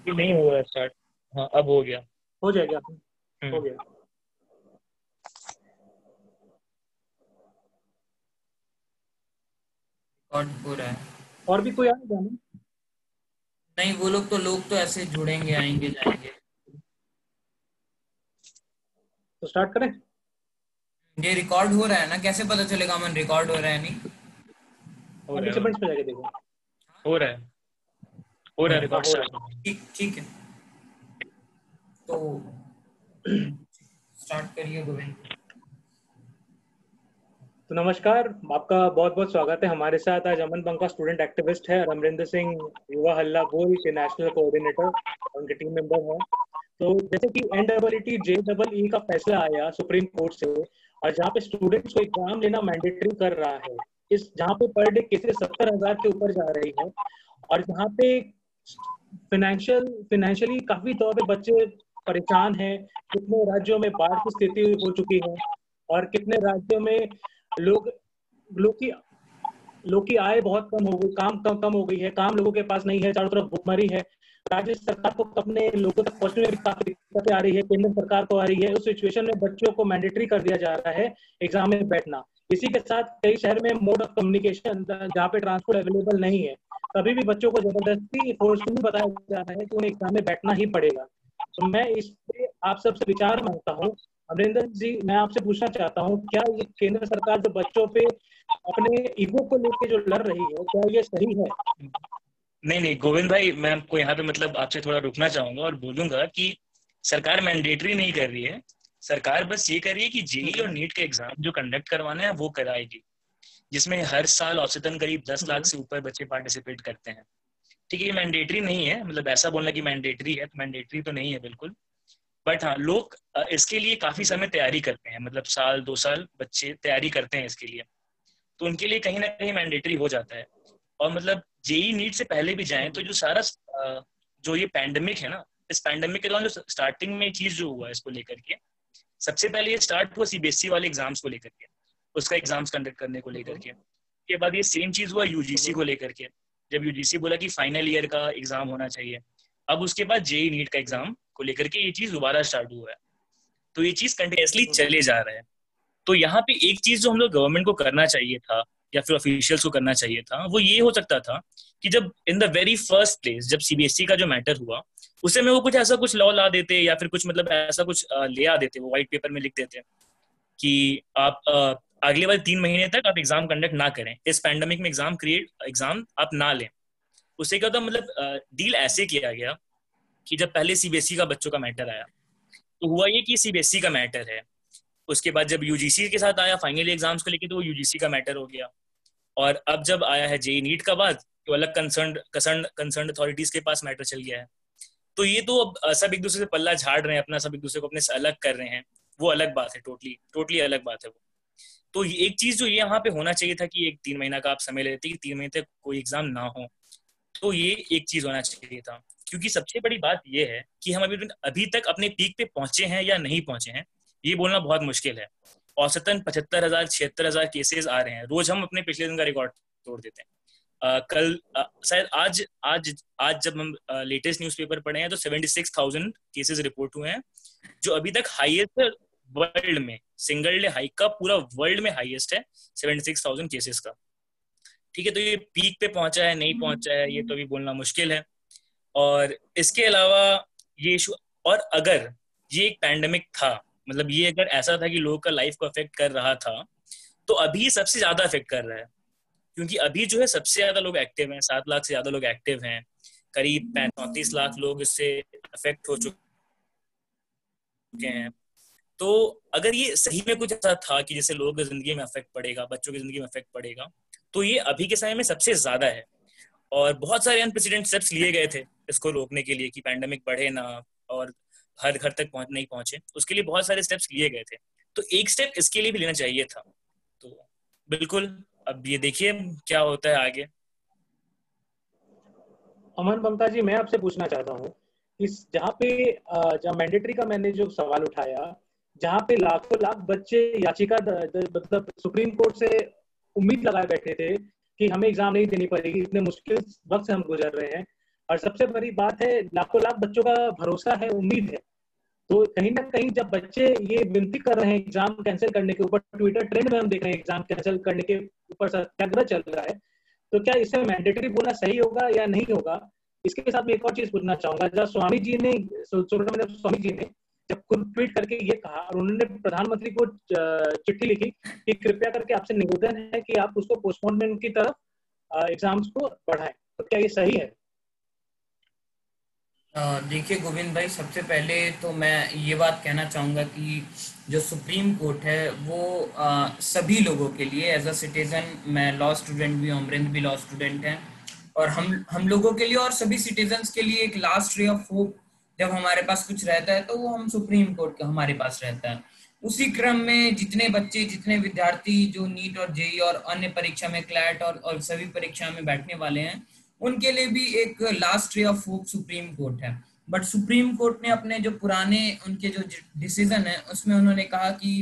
ये नहीं हुआ है स्टार्ट। हाँ अब हो गया। हो जाएगा। हो गया। रिकॉर्ड हो रहा है। और भी कोई आएगा ना? नहीं, वो लोग तो ऐसे जुड़ेंगे, आएंगे जाएंगे। तो स्टार्ट करें। ये रिकॉर्ड हो रहा है ना, कैसे पता चलेगा अमन रिकॉर्ड हो रहा है नहीं? हो रहा है पार्टिसिपेंट्स पे जाके देखो। हो रहा है हो रहा है हाँ रिकॉर्ड हो स्टार्ट रहा हो गया। ठीक ठीक है, तो स्टार्ट करिए गोविंद। तो नमस्कार, आपका बहुत बहुत स्वागत है। हमारे साथ आज अमन बंका स्टूडेंट एक्टिविस्ट है, अमरिंदर सिंह युवा हल्ला बोल के नेशनल कोऑर्डिनेटर, उनके टीम मेंबर हैं। तो जैसे कि NEET JEE का फैसला आया सुप्रीम कोर्ट से, और जहाँ पे स्टूडेंट्स को एग्जाम लेना मैंडेटरी कर रहा है, इस जहाँ पे पर डे केसेस 70,000 के ऊपर जा रही है, और जहाँ पे फाइनेंशियली काफी तौर पे बच्चे परेशान हैं। कितने राज्यों में बाढ़ की स्थिति हो चुकी है, और कितने राज्यों में लोग लोग की लोग की आय बहुत कम हो गई, कम हो गई है, काम लोगों के पास नहीं है, चारों तरफ भुखमरी है। राज्य सरकार को अपने लोगों तक पहुंचने में भी काफी दिक्कतें आ रही है, केंद्र सरकार को आ रही है। उस सिचुएशन में बच्चों को मैंडेटरी कर दिया जा रहा है एग्जाम में बैठना। इसी के साथ कई शहर में मोड ऑफ कम्युनिकेशन जहाँ पे ट्रांसपोर्ट अवेलेबल नहीं है, तभी भी बच्चों को जबरदस्ती फोर्सफुली बताया जा रहा है कि उन्हें एग्जाम में बैठना ही पड़ेगा। तो मैं इस पे आप सबसे विचार मांगता हूँ। अमरिंदर जी, मैं आपसे पूछना चाहता हूँ, क्या ये केंद्र सरकार जो बच्चों पे अपने ईगो को लेके जो लड़ रही है, क्या ये सही है? नहीं गोविंद भाई, मैं आपको यहाँ पे मतलब आपसे थोड़ा रुकना चाहूंगा और बोलूंगा कि सरकार मैंडेटरी नहीं कर रही है। सरकार बस ये कर रही है कि जेईई और नीट के एग्जाम जो कंडक्ट करवाना है वो कराएगी, जिसमें हर साल औसतन करीब 10 लाख से ऊपर बच्चे पार्टिसिपेट करते हैं। ठीक है, ये मैंडेटरी नहीं है, मतलब ऐसा बोलना कि मैंडेटरी है तो मैंडेटरी तो नहीं है बिल्कुल। बट हाँ, लोग इसके लिए काफी समय तैयारी करते हैं, मतलब साल 2 साल बच्चे तैयारी करते हैं इसके लिए, तो उनके लिए कहीं ना कहीं मैंडेटरी हो जाता है। और मतलब जेई नीट से पहले भी जाएं तो जो सारा जो ये पैंडेमिक है ना, इस पैंडेमिक के दौरान जो स्टार्टिंग में चीज जो हुआ है इसको लेकर के, सबसे पहले ये स्टार्ट हुआ सीबीएसई वाले एग्जाम्स को लेकर के, उसका एग्जाम्स कंडक्ट करने को लेकर के। के बाद ये सेम चीज हुआ यूजीसी को लेकर के, जब यूजीसी बोला कि फाइनल ईयर का एग्जाम होना चाहिए। अब उसके बाद जेई नीट का एग्जाम को लेकर के ये चीज दोबारा स्टार्ट हुआ है, तो ये चीज कंटिन्यूसली चले जा रहा है। तो यहाँ पे एक चीज जो हम लोग गवर्नमेंट को करना चाहिए था या फिर ऑफिशियल्स को करना चाहिए था, वो ये हो सकता था कि जब in the very first place जब सीबीएसई का जो मैटर हुआ, उसे में वो कुछ ऐसा कुछ लॉ ला देते या फिर कुछ मतलब ऐसा कुछ ले आ देते, वो व्हाइट पेपर में लिख देते कि आप अगले वाले 3 महीने तक आप एग्जाम कंडक्ट ना करें, इस पैंडेमिक में एग्जाम आप ना लें। उससे क्या होता, मतलब डील ऐसे किया गया कि जब पहले सीबीएसई का बच्चों का मैटर आया तो हुआ ये कि सीबीएसई का मैटर है, उसके बाद जब यूजीसी के साथ आया फाइनल एग्जाम्स को लेके तो वो यूजीसी का मैटर हो गया, और अब जब आया है जेई नीट का बाद तो अलग कंसर्न अथॉरिटीज के पास मैटर चल गया है। तो ये तो अब सब एक दूसरे से पल्ला झाड़ रहे हैं अपना, सब एक दूसरे को अपने से अलग कर रहे हैं, वो अलग बात है, टोटली टोटली अलग बात है वो। तो एक चीज जो ये यहाँ पे होना चाहिए था कि एक 3 महीना का आप समय लेते कि 3 महीने तक कोई एग्जाम ना हो, तो ये एक चीज होना चाहिए था। क्योंकि सबसे बड़ी बात ये है कि हम अभी तक अपने पीक पे पहुंचे हैं या नहीं पहुंचे हैं, ये बोलना बहुत मुश्किल है। औसतन 75,000 76,000 केसेस आ रहे हैं रोज, हम अपने पिछले दिन का रिकॉर्ड तोड़ देते हैं। कल शायद आज आज आज जब हम लेटेस्ट न्यूज़पेपर पढ़े हैं तो 76,000 केसेस रिपोर्ट हुए हैं, जो अभी तक हाईएस्ट है वर्ल्ड में, सिंगल डे हाई का पूरा वर्ल्ड में हाईएस्ट है 76,000 केसेस का। ठीक है, तो ये पीक पे पहुंचा है नहीं पहुंचा है ये तो अभी बोलना मुश्किल है। और इसके अलावा ये इशू, और अगर ये एक पैंडेमिक था, मतलब ये अगर ऐसा था कि लोगों का लाइफ को अफेक्ट कर रहा था, तो अभी सबसे ज्यादा अफेक्ट कर रहा है, क्योंकि अभी जो है सबसे ज्यादा लोग एक्टिव हैं, 7 लाख से ज्यादा लोग एक्टिव हैं, करीब 35 लाख लोग इससे अफेक्ट हो चुके हैं। तो अगर ये सही में कुछ ऐसा था कि जैसे लोगों की जिंदगी में अफेक्ट पड़ेगा, बच्चों की जिंदगी में अफेक्ट पड़ेगा, तो ये अभी के समय में सबसे ज्यादा है। और बहुत सारे अनप्रेसिडेंट स्टेप्स लिए गए थे इसको रोकने के लिए कि पैंडेमिक बढ़े ना और हर घर तक नहीं पहुंचे, उसके लिए बहुत सारे स्टेप्स लिए गए थे। तो एक स्टेप इसके लिए भी लेना चाहिए था। तो बिल्कुल, अब ये देखिए क्या होता है आगे। अमन बंका जी, मैं आपसे पूछना चाहता हूँ, इस जहाँ पे जहाँ मैंडेटरी का मैंने जो सवाल उठाया, जहाँ पे लाखों लाख बच्चे याचिका मतलब सुप्रीम कोर्ट से उम्मीद लगाए बैठे थे कि हमें एग्जाम नहीं देनी पड़ेगी, इतने मुश्किल वक्त से हम गुजर रहे हैं, और सबसे बड़ी बात है, लाखों लाख बच्चों का भरोसा है, उम्मीद है। तो कहीं ना कहीं जब बच्चे ये विनती कर रहे हैं एग्जाम कैंसिल करने के ऊपर, ट्विटर ट्रेंड में हम देख रहे हैं एग्जाम कैंसिल करने के ऊपर सत्याग्रह चल रहा है, तो क्या इसे मैंडेटरी बोलना सही होगा या नहीं होगा? इसके साथ मैं एक और चीज पूछना चाहूंगा। जब सुब्रमण्यम स्वामी जी ने जब खुद ट्वीट करके ये कहा और उन्होंने प्रधानमंत्री को चिट्ठी लिखी कि कृपया करके आपसे निवेदन है कि आप उसको पोस्टपोनमेंट की तरफ एग्जाम्स को बढ़ाएं, तो क्या ये सही है? देखिए गोविंद भाई, सबसे पहले तो मैं ये बात कहना चाहूँगा कि जो सुप्रीम कोर्ट है वो सभी लोगों के लिए एज अ सिटीजन, मैं लॉ स्टूडेंट भी हूँ, अमरिंद भी लॉ स्टूडेंट हैं, और हम लोगों के लिए और सभी सिटीजन्स के लिए एक लास्ट रे ऑफ होप जब हमारे पास कुछ रहता है तो वो हम सुप्रीम कोर्ट का हमारे पास रहता है। उसी क्रम में जितने बच्चे, जितने विद्यार्थी जो नीट और जेई और अन्य परीक्षा में, क्लैट और सभी परीक्षा में बैठने वाले हैं, उनके लिए भी एक last ray of hope supreme court है। बट सुप्रीम कोर्ट ने अपने जो पुराने उनके जो डिसीजन है उसमें उन्होंने कहा कि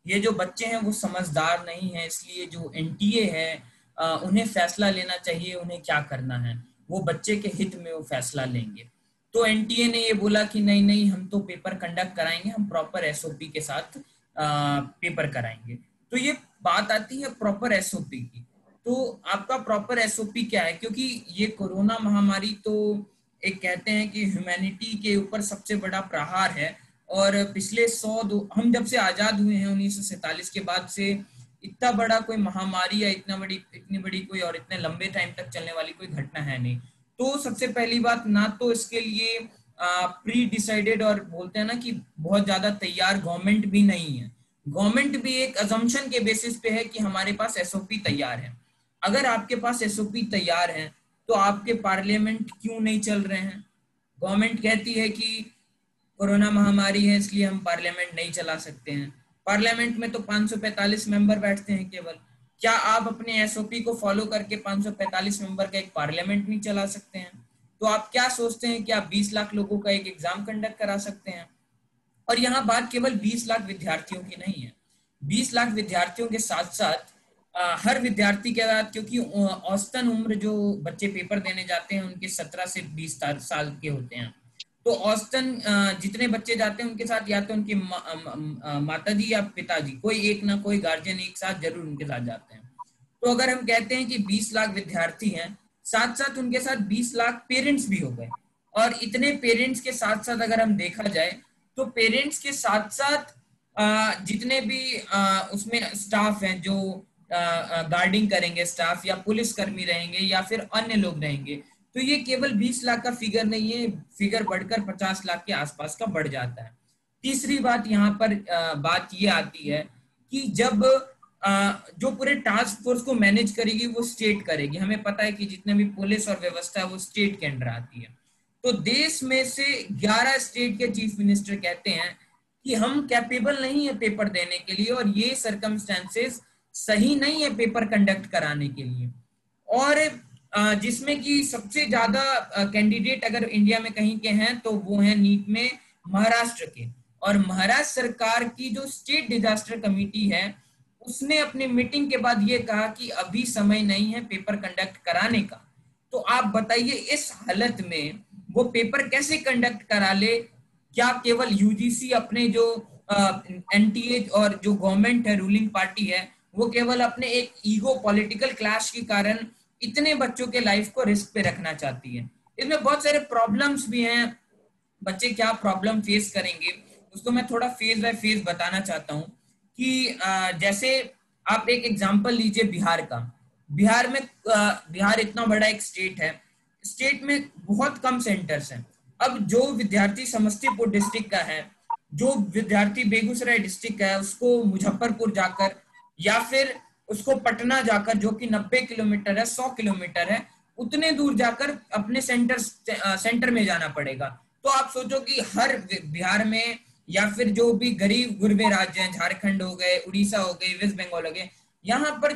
ये जो बच्चे हैं वो समझदार नहीं है, इसलिए जो एनटीए है उन्हें फैसला लेना चाहिए, उन्हें क्या करना है, वो बच्चे के हित में वो फैसला लेंगे। तो एनटीए ने ये बोला कि नहीं नहीं, हम तो पेपर कंडक्ट कराएंगे, हम प्रॉपर एसओपी के साथ पेपर कराएंगे। तो ये बात आती है प्रॉपर एसओपी की। तो आपका प्रॉपर एसओपी क्या है? क्योंकि ये कोरोना महामारी तो एक कहते हैं कि ह्यूमैनिटी के ऊपर सबसे बड़ा प्रहार है, और पिछले हम जब से आजाद हुए हैं 1947 के बाद से इतना बड़ा कोई महामारी या इतनी बड़ी कोई और इतने लंबे टाइम तक चलने वाली कोई घटना है नहीं। तो सबसे पहली बात, ना तो इसके लिए प्री डिसाइडेड और बोलते हैं ना कि बहुत ज्यादा तैयार गवर्नमेंट भी नहीं है। गवर्नमेंट भी एक अजम्पशन के बेसिस पे है कि हमारे पास एसओपी तैयार है। अगर आपके पास एसओपी तैयार है तो आपके पार्लियामेंट क्यों नहीं चल रहे हैं? गवर्नमेंट कहती है कि कोरोना महामारी है इसलिए हम पार्लियामेंट नहीं चला सकते हैं। पार्लियामेंट में तो 545 मेंबर बैठते हैं केवल। क्या आप अपने एसओपी को फॉलो करके 545 मेंबर का एक पार्लियामेंट नहीं चला सकते हैं? तो आप क्या सोचते हैं कि आप 20 लाख लोगों का एक एग्जाम कंडक्ट करा सकते हैं? और यहाँ बात केवल 20 लाख विद्यार्थियों की नहीं है। 20 लाख विद्यार्थियों के साथ साथ हर विद्यार्थी के साथ, क्योंकि औसतन उम्र जो बच्चे पेपर देने जाते हैं उनके 17 से 20 साल के होते हैं। तो औसतन जितने बच्चे जाते हैं उनके साथ या तो उनकी माता जी या पिताजी, कोई एक ना कोई गार्जियन एक साथ जरूर उनके साथ जाते हैं। तो अगर हम कहते हैं कि 20 लाख विद्यार्थी हैं, साथ साथ उनके साथ 20 लाख पेरेंट्स भी हो गए, और इतने पेरेंट्स के साथ साथ अगर हम देखा जाए तो पेरेंट्स के साथ साथ जितने भी उसमें स्टाफ हैं जो गार्डिंग करेंगे, स्टाफ या पुलिस कर्मी रहेंगे या फिर अन्य लोग रहेंगे, तो ये केवल 20 लाख का फिगर नहीं है, फिगर बढ़कर 50 लाख के आसपास का बढ़ जाता है। तीसरी बात यहाँ पर बात ये आती है कि जब जो पूरे टास्क फोर्स को मैनेज करेगी वो स्टेट करेगी। हमें पता है कि जितने भी पुलिस और व्यवस्था है वो स्टेट के अंडर आती है। तो देश में से 11 स्टेट के चीफ मिनिस्टर कहते हैं कि हम कैपेबल नहीं है पेपर देने के लिए, और ये सर्कमस्टेंसेस सही नहीं है पेपर कंडक्ट कराने के लिए। और जिसमें कि सबसे ज्यादा कैंडिडेट अगर इंडिया में कहीं के हैं तो वो हैं नीट में महाराष्ट्र के। और महाराष्ट्र सरकार की जो स्टेट डिजास्टर कमेटी है उसने अपनी मीटिंग के बाद ये कहा कि अभी समय नहीं है पेपर कंडक्ट कराने का। तो आप बताइए इस हालत में वो पेपर कैसे कंडक्ट करा ले? क्या केवल यूजीसी अपने जो एनटीए और जो गवर्नमेंट है, रूलिंग पार्टी है, वो केवल अपने एक ईगो पॉलिटिकल क्लैश के कारण इतने बच्चों के लाइफ को रिस्क पे रखना चाहती है? इसमें बहुत सारे प्रॉब्लम्स भी हैं। बच्चे क्या प्रॉब्लम फेस करेंगे उसको मैं थोड़ा फेज बाय फेज बताना चाहता हूँ कि जैसे आप एक एग्जांपल लीजिए बिहार का। बिहार इतना बड़ा एक स्टेट है, स्टेट में बहुत कम सेंटर्स हैं। अब जो विद्यार्थी समस्तीपुर डिस्ट्रिक्ट का है, जो विद्यार्थी बेगूसराय डिस्ट्रिक्ट का है, उसको मुजफ्फरपुर जाकर या फिर उसको पटना जाकर, जो कि 90 किलोमीटर है, 100 किलोमीटर है, उतने दूर जाकर अपने सेंटर में जाना पड़ेगा। तो आप सोचो कि हर बिहार में या फिर जो भी गरीब गुरबे राज्य हैं, झारखंड हो गए, उड़ीसा हो गए, वेस्ट बंगाल हो गए, यहाँ पर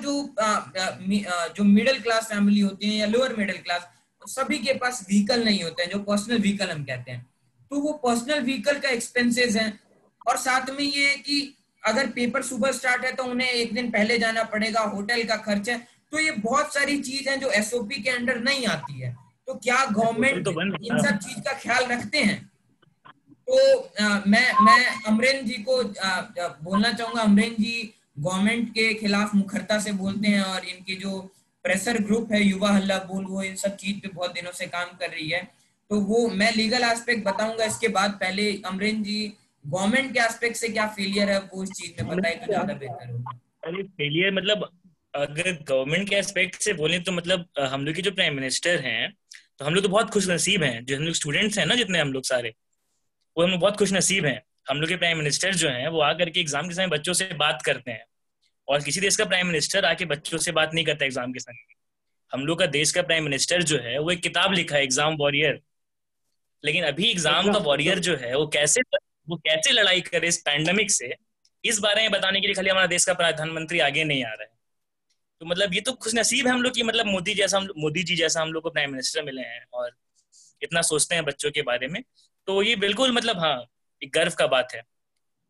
जो मिडिल क्लास फैमिली होती है या लोअर मिडिल क्लास, सभी के पास व्हीकल नहीं होते हैं, जो पर्सनल व्हीकल हम कहते हैं। तो वो पर्सनल व्हीकल का एक्सपेंसेस है, और साथ में ये है कि अगर पेपर सुबह स्टार्ट है तो उन्हें एक दिन पहले जाना पड़ेगा, होटल का खर्च है। तो ये बहुत सारी चीज है जो एसओपी के अंडर नहीं आती है। तो क्या गवर्नमेंट इन सब चीज का ख्याल रखते हैं? तो मैं अमरेंद्र जी को बोलना चाहूंगा। अमरेंद्र जी गवर्नमेंट के खिलाफ मुखरता से बोलते हैं और इनकी जो प्रेशर ग्रुप है युवा हल्ला बोल, वो इन सब चीज पे बहुत दिनों से काम कर रही है। तो वो मैं लीगल एस्पेक्ट बताऊंगा इसके बाद। पहले अमरेंद्र जी गवर्नमेंट के एस्पेक्ट से क्या फेलियर है वो इस चीज में बताए तो ज्यादा बेहतर होगा। अरे फेलियर मतलब अगर गवर्नमेंट के एस्पेक्ट से बोले तो मतलब हम लोग के जो प्राइम मिनिस्टर हैं, तो हम लोग तो बहुत खुश नसीब हैं। जो हम लोग स्टूडेंट्स हैं ना, जितने हम लोग सारे, वो हम लोग बहुत खुश नसीब हैं। हम लोग के प्राइम मिनिस्टर जो हैं वो आकर के एग्जाम के समय बच्चों से बात करते हैं, और किसी देश का प्राइम मिनिस्टर आके बच्चों से बात नहीं करता एग्जाम के समय। हम लोग का देश का प्राइम मिनिस्टर जो है वो एक किताब लिखा है, एग्जाम वॉरियर। लेकिन अभी एग्जाम का वॉरियर जो है वो कैसे लड़ाई करे इस पैंडेमिक से, इस बारे में बताने के लिए खाली हमारा देश का प्रधानमंत्री आगे नहीं आ रहा है। तो मतलब ये तो खुश नसीब है हम लोग की, मतलब मोदी जी जैसा हम लोग को प्राइम मिनिस्टर मिले हैं और इतना सोचते हैं बच्चों के बारे में। तो ये बिल्कुल मतलब हाँ, एक गर्व का बात है।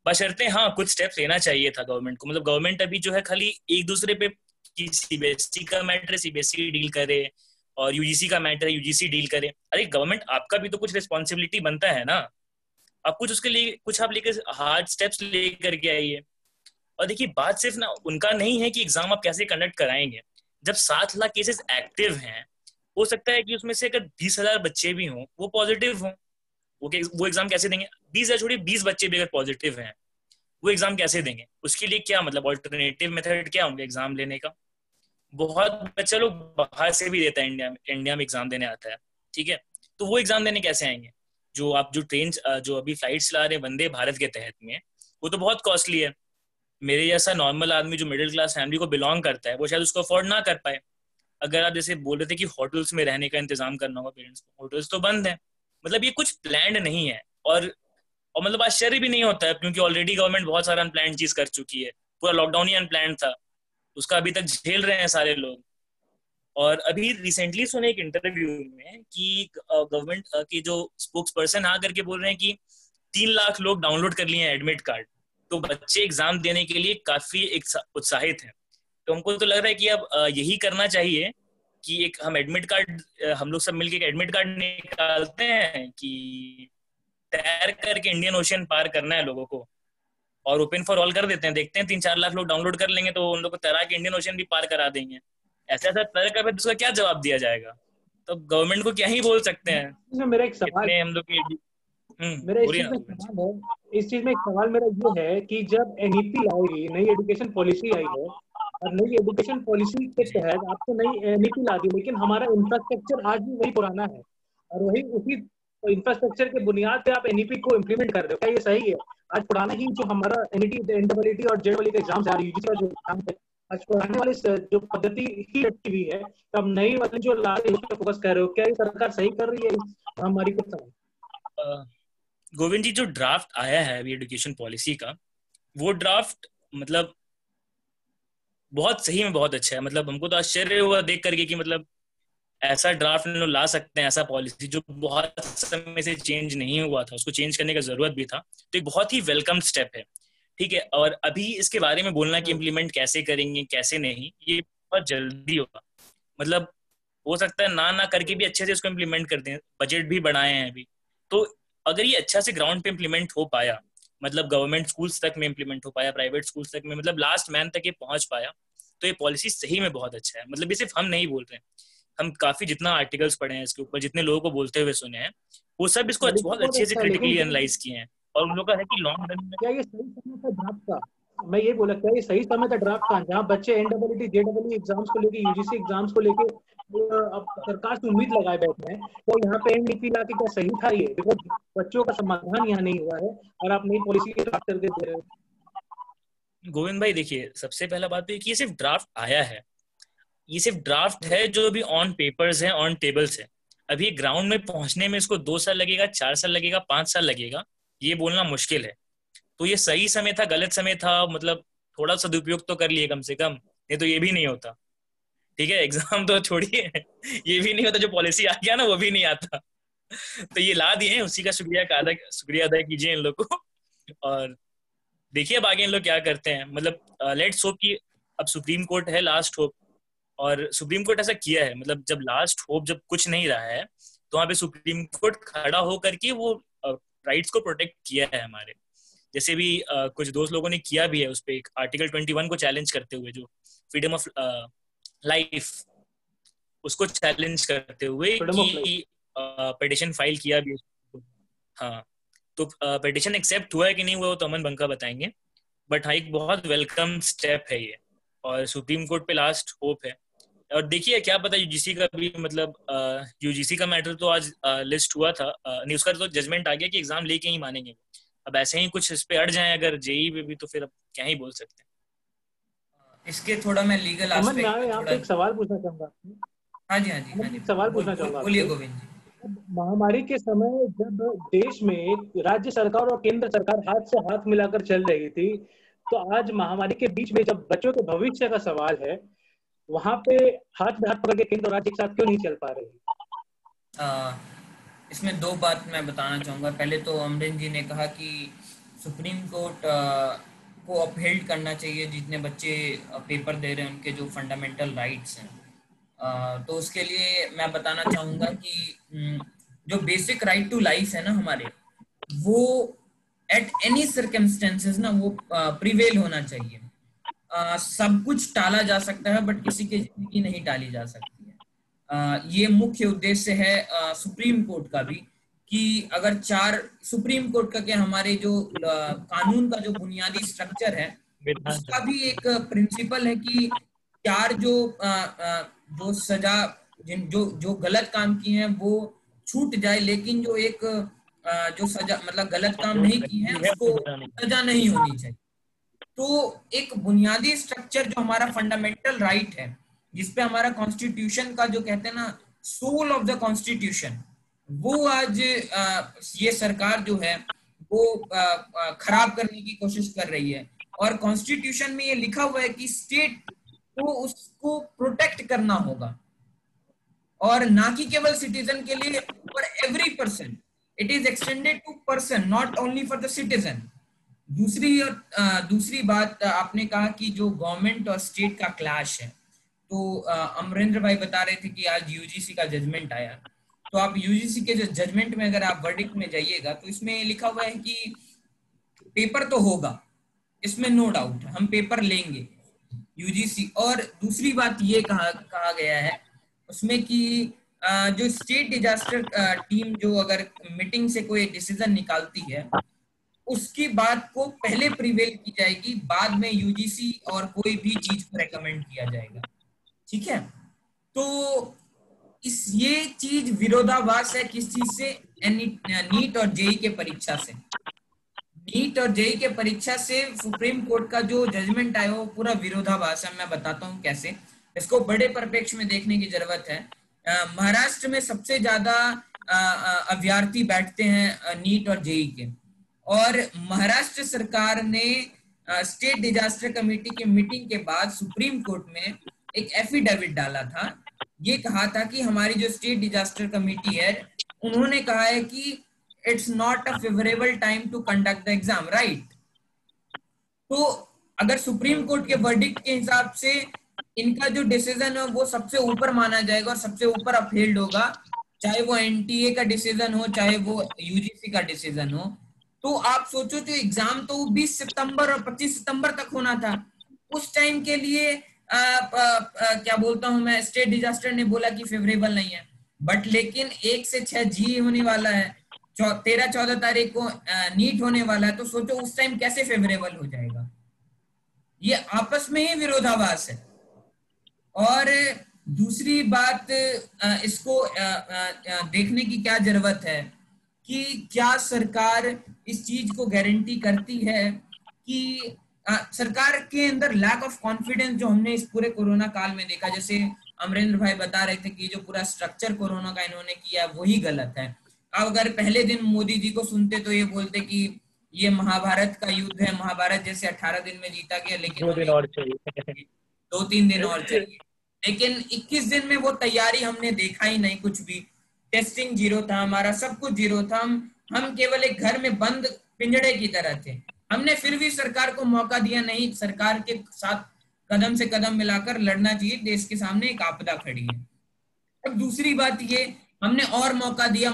बशर्ते हाँ कुछ स्टेप्स लेना चाहिए था गवर्नमेंट को। मतलब गवर्नमेंट अभी जो है खाली एक दूसरे पे, कि सीबीएसई का मैटर सीबीएसई डील करे और यूजीसी का मैटर यूजीसी डील करे। अरे गवर्नमेंट, आपका भी तो कुछ रिस्पॉन्सिबिलिटी बनता है ना, आप कुछ उसके लिए कुछ आप लेकर हार्ड स्टेप्स लेकर के आइए। और देखिए बात सिर्फ ना उनका नहीं है कि एग्जाम आप कैसे कंडक्ट कराएंगे। जब 7 लाख केसेस एक्टिव हैं, हो सकता है कि उसमें से अगर 20,000 बच्चे भी हों वो पॉजिटिव हों, वो एग्जाम कैसे देंगे? 20,000 छोड़िए, 20 बच्चे भी अगर पॉजिटिव हैं वो एग्जाम कैसे देंगे? उसके लिए क्या मतलब ऑल्टरनेटिव मेथड क्या होंगे एग्जाम लेने का? बहुत बच्चे लोग बाहर से भी देता है, इंडिया में एग्जाम देने आता है, ठीक है, तो वो एग्जाम देने कैसे आएंगे? जो ट्रेन जो अभी फ्लाइट चला रहे हैं वंदे भारत के तहत में, वो तो बहुत कॉस्टली है। मेरे जैसा नॉर्मल आदमी जो मिडिल क्लास फैमिली को बिलोंग करता है वो शायद उसको अफोर्ड ना कर पाए। अगर आप जैसे बोल रहे थे कि होटल्स में रहने का इंतजाम करना होगा पेरेंट्स को, होटल्स तो बंद है। मतलब ये कुछ प्लान्ड नहीं है। और मतलब आश्चर्य भी नहीं होता है, क्योंकि ऑलरेडी गवर्नमेंट बहुत सारा अनप्लान चीज कर चुकी है। पूरा लॉकडाउन ही अनप्लान था, उसका अभी तक झेल रहे हैं सारे लोग। और अभी रिसेंटली सुने एक इंटरव्यू में कि गवर्नमेंट की जो स्पोक्स पर्सन आ करके बोल रहे हैं कि 3 लाख लोग डाउनलोड कर लिए हैं एडमिट कार्ड। तो बच्चे एग्जाम देने के लिए काफी उत्साहित हैं। तो हमको तो लग रहा है कि अब यही करना चाहिए कि एक हम एडमिट कार्ड, हम लोग सब मिलके एडमिट कार्ड निकालते हैं कि तैर करके इंडियन ओशियन पार करना है लोगों को, और ओपन फॉर ऑल कर देते हैं। देखते हैं 3-4 लाख लोग डाउनलोड कर लेंगे तो उन लोग को तैरा के इंडियन ओशियन भी पार करा देंगे। ऐसा ऐसा तैर कर उसका क्या जवाब दिया जाएगा? तो गवर्नमेंट को क्या ही बोल सकते हैं। मेरा एक सवाल, हम लोग की मेरा इस चीज में सवाल है, इस चीज में एक सवाल मेरा ये है कि जब एनईपी आएगी, नई एजुकेशन पॉलिसी आई है, और नई एजुकेशन पॉलिसी के तहत आपको नई एनईपी ला दी, लेकिन हमारा इंफ्रास्ट्रक्चर आज भी वही पुराना है और वही उसी इंफ्रास्ट्रक्चर के बुनियाद पे आप एनईपी को इम्प्लीमेंट कर रहे हो। क्या ये सही है? आज पुराना ही जो हमारा एनईटी और जेईई का एग्जाम है, यूजीसी का जो एग्जाम है, आज पुराने वाले जो पद्धति ही रखी हुई है, तो अब नई वाली जो ला रही है उस पर फोकस कर रहे हो। क्या ये सरकार सही कर रही है इस महामारी के समय? गोविंद जी, जो ड्राफ्ट आया है अभी एजुकेशन पॉलिसी का, वो ड्राफ्ट मतलब बहुत सही में बहुत अच्छा है। मतलब हमको तो आश्चर्य हुआ देख करके कि मतलब ऐसा ड्राफ्ट लोग ला सकते हैं, ऐसा पॉलिसी जो बहुत समय से चेंज नहीं हुआ था, उसको चेंज करने का जरूरत भी था। तो एक बहुत ही वेलकम स्टेप है, ठीक है। और अभी इसके बारे में बोलना कि इम्प्लीमेंट कैसे करेंगे कैसे नहीं, ये बहुत जल्दी होगा। मतलब हो सकता है ना करके भी अच्छे से इसको इम्प्लीमेंट कर दें, बजट भी बढ़ाए हैं अभी। तो अगर ये अच्छा से ग्राउंड पे इम्प्लीमेंट हो पाया, मतलब गवर्नमेंट स्कूल्स तक में इम्प्लीमेंट हो पाया, प्राइवेट स्कूल्स तक में, मतलब लास्ट मैन तक ये पहुंच पाया, तो ये पॉलिसी सही में बहुत अच्छा है। मतलब ये सिर्फ हम नहीं बोल रहे हैं, हम काफी जितना आर्टिकल्स पढ़े हैं इसके ऊपर, जितने लोगों को बोलते हुए सुने हैं, वो सब इसको बहुत अच्छे से क्रिटिकली एनालाइज किए हैं। और उन लोगों का है कि लॉन्ग रन में क्या ये सही समय था ड्राफ्ट का? मैं ये बोला, क्या ये सही समय था ड्राफ्ट का, जहाँ बच्चे एनडब्ल्यूटी जेडब्ल्यू एग्जाम्स को लेके, यूजीसी एग्जाम्स को लेके अब सरकार से उम्मीद लगाए बैठे हैं, तो यहाँ पे एनडीपी ला के क्या सही था ये? बिकॉज बच्चों का समाधान यहाँ नहीं हुआ है और आप नई पॉलिसी ड्राफ्ट करके दे रहे हो। गोविंद भाई देखिए, सबसे पहला बात तो ये कि ये सिर्फ ड्राफ्ट आया है, ये सिर्फ ड्राफ्ट है जो अभी ऑन पेपर्स है, ऑन टेबल्स है। अभी ग्राउंड में पहुंचने में इसको 2 साल लगेगा, 4 साल लगेगा, 5 साल लगेगा, ये बोलना मुश्किल है। तो ये सही समय था गलत समय था, मतलब थोड़ा सदुपयोग तो कर लिए कम से कम, नहीं तो ये भी नहीं होता। ठीक है, एग्जाम तो छोड़िए, ये भी नहीं होता, जो पॉलिसी आ गया ना वो भी नहीं आता। तो ये ला दिए, उसी का शुक्रिया अदा कीजिए इन लोग को। और देखिए अब आगे इन लोग क्या करते हैं। मतलब लेट्स होप कि अब सुप्रीम कोर्ट है लास्ट होप, और सुप्रीम कोर्ट ऐसा किया है, मतलब जब लास्ट होप जब कुछ नहीं रहा है तो वहाँ पे सुप्रीम कोर्ट खड़ा होकर के वो राइट्स को प्रोटेक्ट किया है हमारे। जैसे भी कुछ दोस्त लोगों ने किया भी है उस पे, आर्टिकल 21 को चैलेंज करते हुए, जो फ्रीडम ऑफ लाइफ, उसको चैलेंज करते हुए कि पिटिशन फाइल किया भी। हाँ, तो पिटिशन एक्सेप्ट हुआ है कि नहीं हुआ वो तो अमन बंका बताएंगे, बट हाँ एक बहुत वेलकम स्टेप है ये, और सुप्रीम कोर्ट पे लास्ट होप है। और देखिए क्या पता यूजीसी का भी, मतलब यूजीसी का मैटर तो आज लिस्ट हुआ था, नहीं उसका तो जजमेंट आ गया कि एग्जाम लेके ही मानेंगे। अब ऐसे ही कुछ इस पे अड़ जाए अगर जेई पे भी, तो फिर अब क्या ही बोल सकते हैं। इसके थोड़ा मैं लीगल एस्पेक्ट मैं यहाँ पे एक सवाल पूछना चाहूंगा। हाँ जी, हाँ जी, हाँ जी, सवाल पूछना चाहूंगा, बोलिए गोविंद जी। महामारी के समय जब देश में राज्य सरकार और केंद्र सरकार हाथ से हाथ मिलाकर चल रही थी, तो आज महामारी के बीच में जब बच्चों के भविष्य का सवाल है, वहां पे हाथ में हाथ पकड़ के केंद्र और राज्य एक साथ क्यों नहीं चल पा रही? इसमें दो बात मैं बताना चाहूँगा। पहले तो अमरिंदर जी ने कहा कि सुप्रीम कोर्ट को अपहेल्ड करना चाहिए, जितने बच्चे पेपर दे रहे हैं उनके जो फंडामेंटल राइट्स हैं। तो उसके लिए मैं बताना चाहूँगा कि जो बेसिक राइट टू लाइफ है ना हमारे, वो एट एनी सर्कमस्टेंसेस ना वो प्रिवेल होना चाहिए। सब कुछ टाला जा सकता है बट किसी की जिंदगी नहीं टाली जा सकती है। ये मुख्य उद्देश्य है सुप्रीम कोर्ट का भी, कि अगर सुप्रीम कोर्ट का क्या, हमारे जो कानून का जो बुनियादी स्ट्रक्चर है उसका भी एक प्रिंसिपल है कि चार जो सजा जो गलत काम किए हैं वो छूट जाए, लेकिन जो एक जो सजा मतलब गलत काम नहीं किए हैं उसको सजा नहीं होनी चाहिए। तो एक बुनियादी स्ट्रक्चर जो हमारा फंडामेंटल राइट है, जिसपे हमारा कॉन्स्टिट्यूशन का जो कहते हैं ना सोल ऑफ द कॉन्स्टिट्यूशन, वो आज ये सरकार जो है वो खराब करने की कोशिश कर रही है। और कॉन्स्टिट्यूशन में ये लिखा हुआ है कि स्टेट को उसको प्रोटेक्ट करना होगा, और ना कि केवल सिटीजन के लिए, for every person. It is extended to person, not only for the citizen. दूसरी बात आपने कहा कि जो गवर्नमेंट और स्टेट का क्लैश है, तो अमरेंद्र भाई बता रहे थे कि आज यूजीसी का जजमेंट आया। तो आप यूजीसी के जो जजमेंट में अगर आप वर्डिक्ट में जाइएगा तो इसमें लिखा हुआ है कि पेपर तो होगा, इसमें नो डाउट, हम पेपर लेंगे यूजीसी। और दूसरी बात ये कहा गया है उसमें कि जो स्टेट डिजास्टर टीम जो अगर मीटिंग से कोई डिसीजन निकालती है, उसकी बात को पहले प्रिवेल की जाएगी, बाद में यूजीसी और कोई भी चीज को रेकमेंड किया जाएगा। ठीक है, तो ये चीज विरोधाभास है किस चीज से? नीट और जेई के परीक्षा से। नीट और जेई के परीक्षा से सुप्रीम कोर्ट का जो जजमेंट आया वो पूरा विरोधाभास है। मैं बताता हूँ कैसे। इसको बड़े परिप्रेक्ष्य में देखने की जरूरत है। महाराष्ट्र में सबसे ज्यादा अभ्यर्थी बैठते हैं नीट और जेई के, और महाराष्ट्र सरकार ने स्टेट डिजास्टर कमेटी की मीटिंग के बाद सुप्रीम कोर्ट में एक एफिडेविट डाला था। ये कहा था कि हमारी जो स्टेट डिजास्टर कमेटी है, उन्होंने कहा है कि it's not a favourable time to conduct the exam, right. तो अगर सुप्रीम कोर्ट के वर्डिक्ट के हिसाब से इनका जो डिसीजन है वो सबसे ऊपर माना जाएगा और सबसे ऊपर अपहेल्ड होगा, चाहे वो एनटीए का डिसीजन हो चाहे वो यूजीसी का डिसीजन हो। तो आप सोचो, जो एग्जाम तो 20 सितंबर और 25 सितंबर तक होना था, उस टाइम के लिए क्या बोलता हूं मैं, स्टेट डिजास्टर ने बोला कि फेवरेबल नहीं है। बट लेकिन 1 से 6 जी होने वाला है, 13-14 तारीख को नीट होने वाला है, तो सोचो उस टाइम कैसे फेवरेबल हो जाएगा। ये आपस में ही विरोधाभास है। और दूसरी बात, इसको देखने की क्या जरूरत है कि क्या सरकार इस चीज को गारंटी करती है कि सरकार के अंदर लैक ऑफ कॉन्फिडेंस जो हमने इस पूरे कोरोना काल में देखा, जैसे अमरेंद्र भाई बता रहे थे कि जो पूरा स्ट्रक्चर कोरोना का इन्होंने किया वही गलत है। अब अगर पहले दिन मोदी जी को सुनते तो ये बोलते कि ये महाभारत का युद्ध है, महाभारत जैसे 18 दिन में जीता गया, लेकिन 2 दिन और चाहिए 2-3 दिन और चाहिए। लेकिन 21 दिन में वो तैयारी हमने देखा ही नहीं, कुछ भी। टेस्टिंग जीरो था, हमारा सब कुछ जीरो था। हम केवल एक घर में बंद पिंजड़े की तरह थे। हमने फिर भी सरकार को मौका दिया नहीं, सरकार के साथ कदम से कदम मिलाकर लड़ना चाहिए, देश के सामने एक आपदा खड़ी है। अब दूसरी बात ये, हमने और मौका दिया।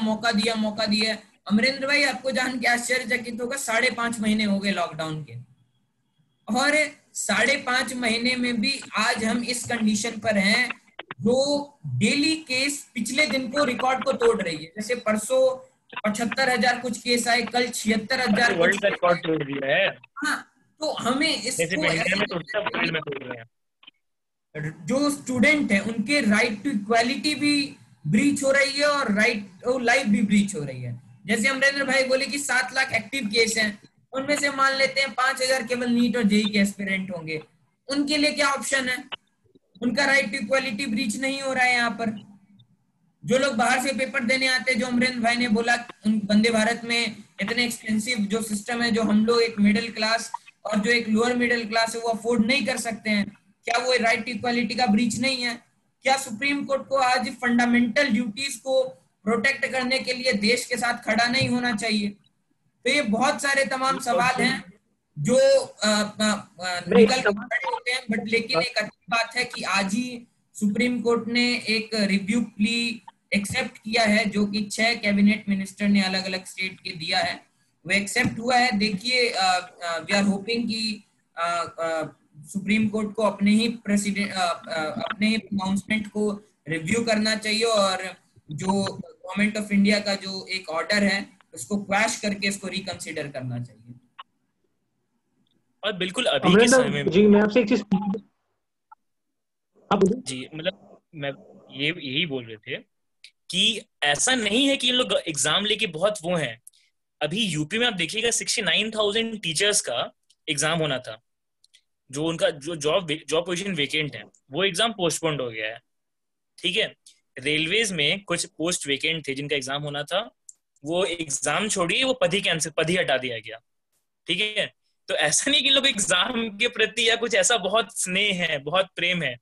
अमरेंद्र भाई, आपको जान के आश्चर्यचकित होगा, 5.5 महीने हो गए लॉकडाउन के, और 5.5 महीने में भी आज हम इस कंडीशन पर हैं जो डेली केस पिछले दिन को रिकॉर्ड को तोड़ रही है। जैसे परसों 75,000 कुछ केस आए, कल 76,000 कुछ वर्ल्ड का रिकॉर्ड तोड़ दिया है। हाँ, तो हमें इसको इंडिया में ऐसे तो सब वर्ल्ड में तोड़ रहे हैं। जो स्टूडेंट है उनके राइट टू इक्वालिटी भी ब्रीच हो रही है और राइट टू लाइफ भी ब्रीच हो रही है। जैसे अमरेंद्र भाई बोले कि 7 लाख एक्टिव केस हैं, उनमें से मान लेते हैं 5,000 केवल नीट और जेईई के एस्पिरेंट होंगे, उनके लिए क्या ऑप्शन है? उनका राइट टू इक्वालिटी ब्रीच नहीं हो रहा है। यहाँ पर जो लोग बाहर से पेपर देने आते हैं, जो अमरेंद्र भाई ने बोला, उन वंदे भारत में इतने एक्सपेंसिव जो सिस्टम है, जो हम लोग एक मिडिल क्लास और जो एक लोअर मिडिल क्लास है वो अफोर्ड नहीं कर सकते हैं, क्या वो राइट इक्वालिटी का ब्रीच नहीं है? क्या सुप्रीम कोर्ट को आज फंडामेंटल ड्यूटीज को प्रोटेक्ट करने के लिए देश के साथ खड़ा नहीं होना चाहिए? तो ये बहुत सारे तमाम सवाल हैं जो निकल कर खड़े होते हैं। बट लेकिन एक अच्छी बात है कि आज ही सुप्रीम कोर्ट ने एक रिव्यू प्ली एक्सेप्ट किया है, जो कि 6 कैबिनेट मिनिस्टर ने अलग अलग स्टेट के दिया है, वो एक्सेप्ट हुआ है। देखिए, वी आर होपिंग कि सुप्रीम कोर्ट को अपने ही अनाउंसमेंट को रिव्यू करना चाहिए और जो गवर्नमेंट ऑफ इंडिया का जो एक ऑर्डर है उसको क्वैश करके इसको रिकंसिडर करना चाहिए। और बिल्कुल अभी के समय में जी, मैं आपसे एक चीज जी, मतलब मैं यही बोल रहे थे कि ऐसा नहीं है कि ये लोग एग्जाम लेके बहुत वो हैं। अभी यूपी में आप देखिएगा 69,000 टीचर्स का एग्जाम होना था, जो उनका जो जॉब पोजीशन वेकेंट है, वो एग्जाम पोस्टपोन्ड हो गया है। ठीक है, रेलवेज में कुछ पोस्ट वेकेंट थे जिनका एग्जाम होना था, वो एग्जाम छोड़िए, वो पद ही हटा दिया गया। ठीक है, तो ऐसा नहीं कि लोग एग्जाम के प्रति या कुछ ऐसा बहुत स्नेह है, बहुत प्रेम है,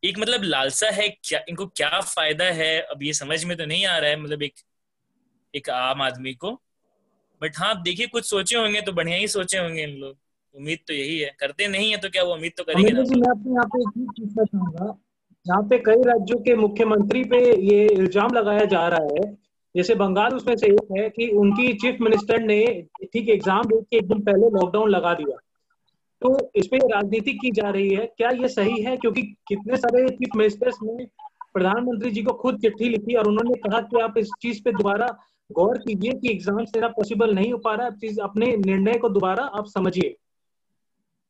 एक मतलब लालसा है, क्या इनको क्या फायदा है अब ये समझ में तो नहीं आ रहा है, मतलब एक आम आदमी को। बट हाँ, देखिए कुछ सोचे होंगे तो बढ़िया ही सोचे होंगे इन लोग, उम्मीद तो यही है, करते नहीं है तो क्या वो उम्मीद तो करेंगे ना। मैं आपसे यहाँ पे एक चीज पूछना चाहूंगा, यहाँ पे कई राज्यों के मुख्यमंत्री पे ये इल्जाम लगाया जा रहा है, जैसे बंगाल उसमें से एक है, कि उनकी चीफ मिनिस्टर ने ठीक एग्जाम डेट के एक दिन पहले लॉकडाउन लगा दिया। तो इस पे राजनीति की जा रही है, क्या ये सही है? क्योंकि कितने सारे चीफ मिनिस्टर्स ने प्रधानमंत्री जी को खुद चिट्ठी लिखी और उन्होंने कहा कि आप इस चीज पे दोबारा गौर कीजिए कि एग्जाम देना पॉसिबल नहीं हो पा रहा है, अपने निर्णय को दोबारा आप समझिए।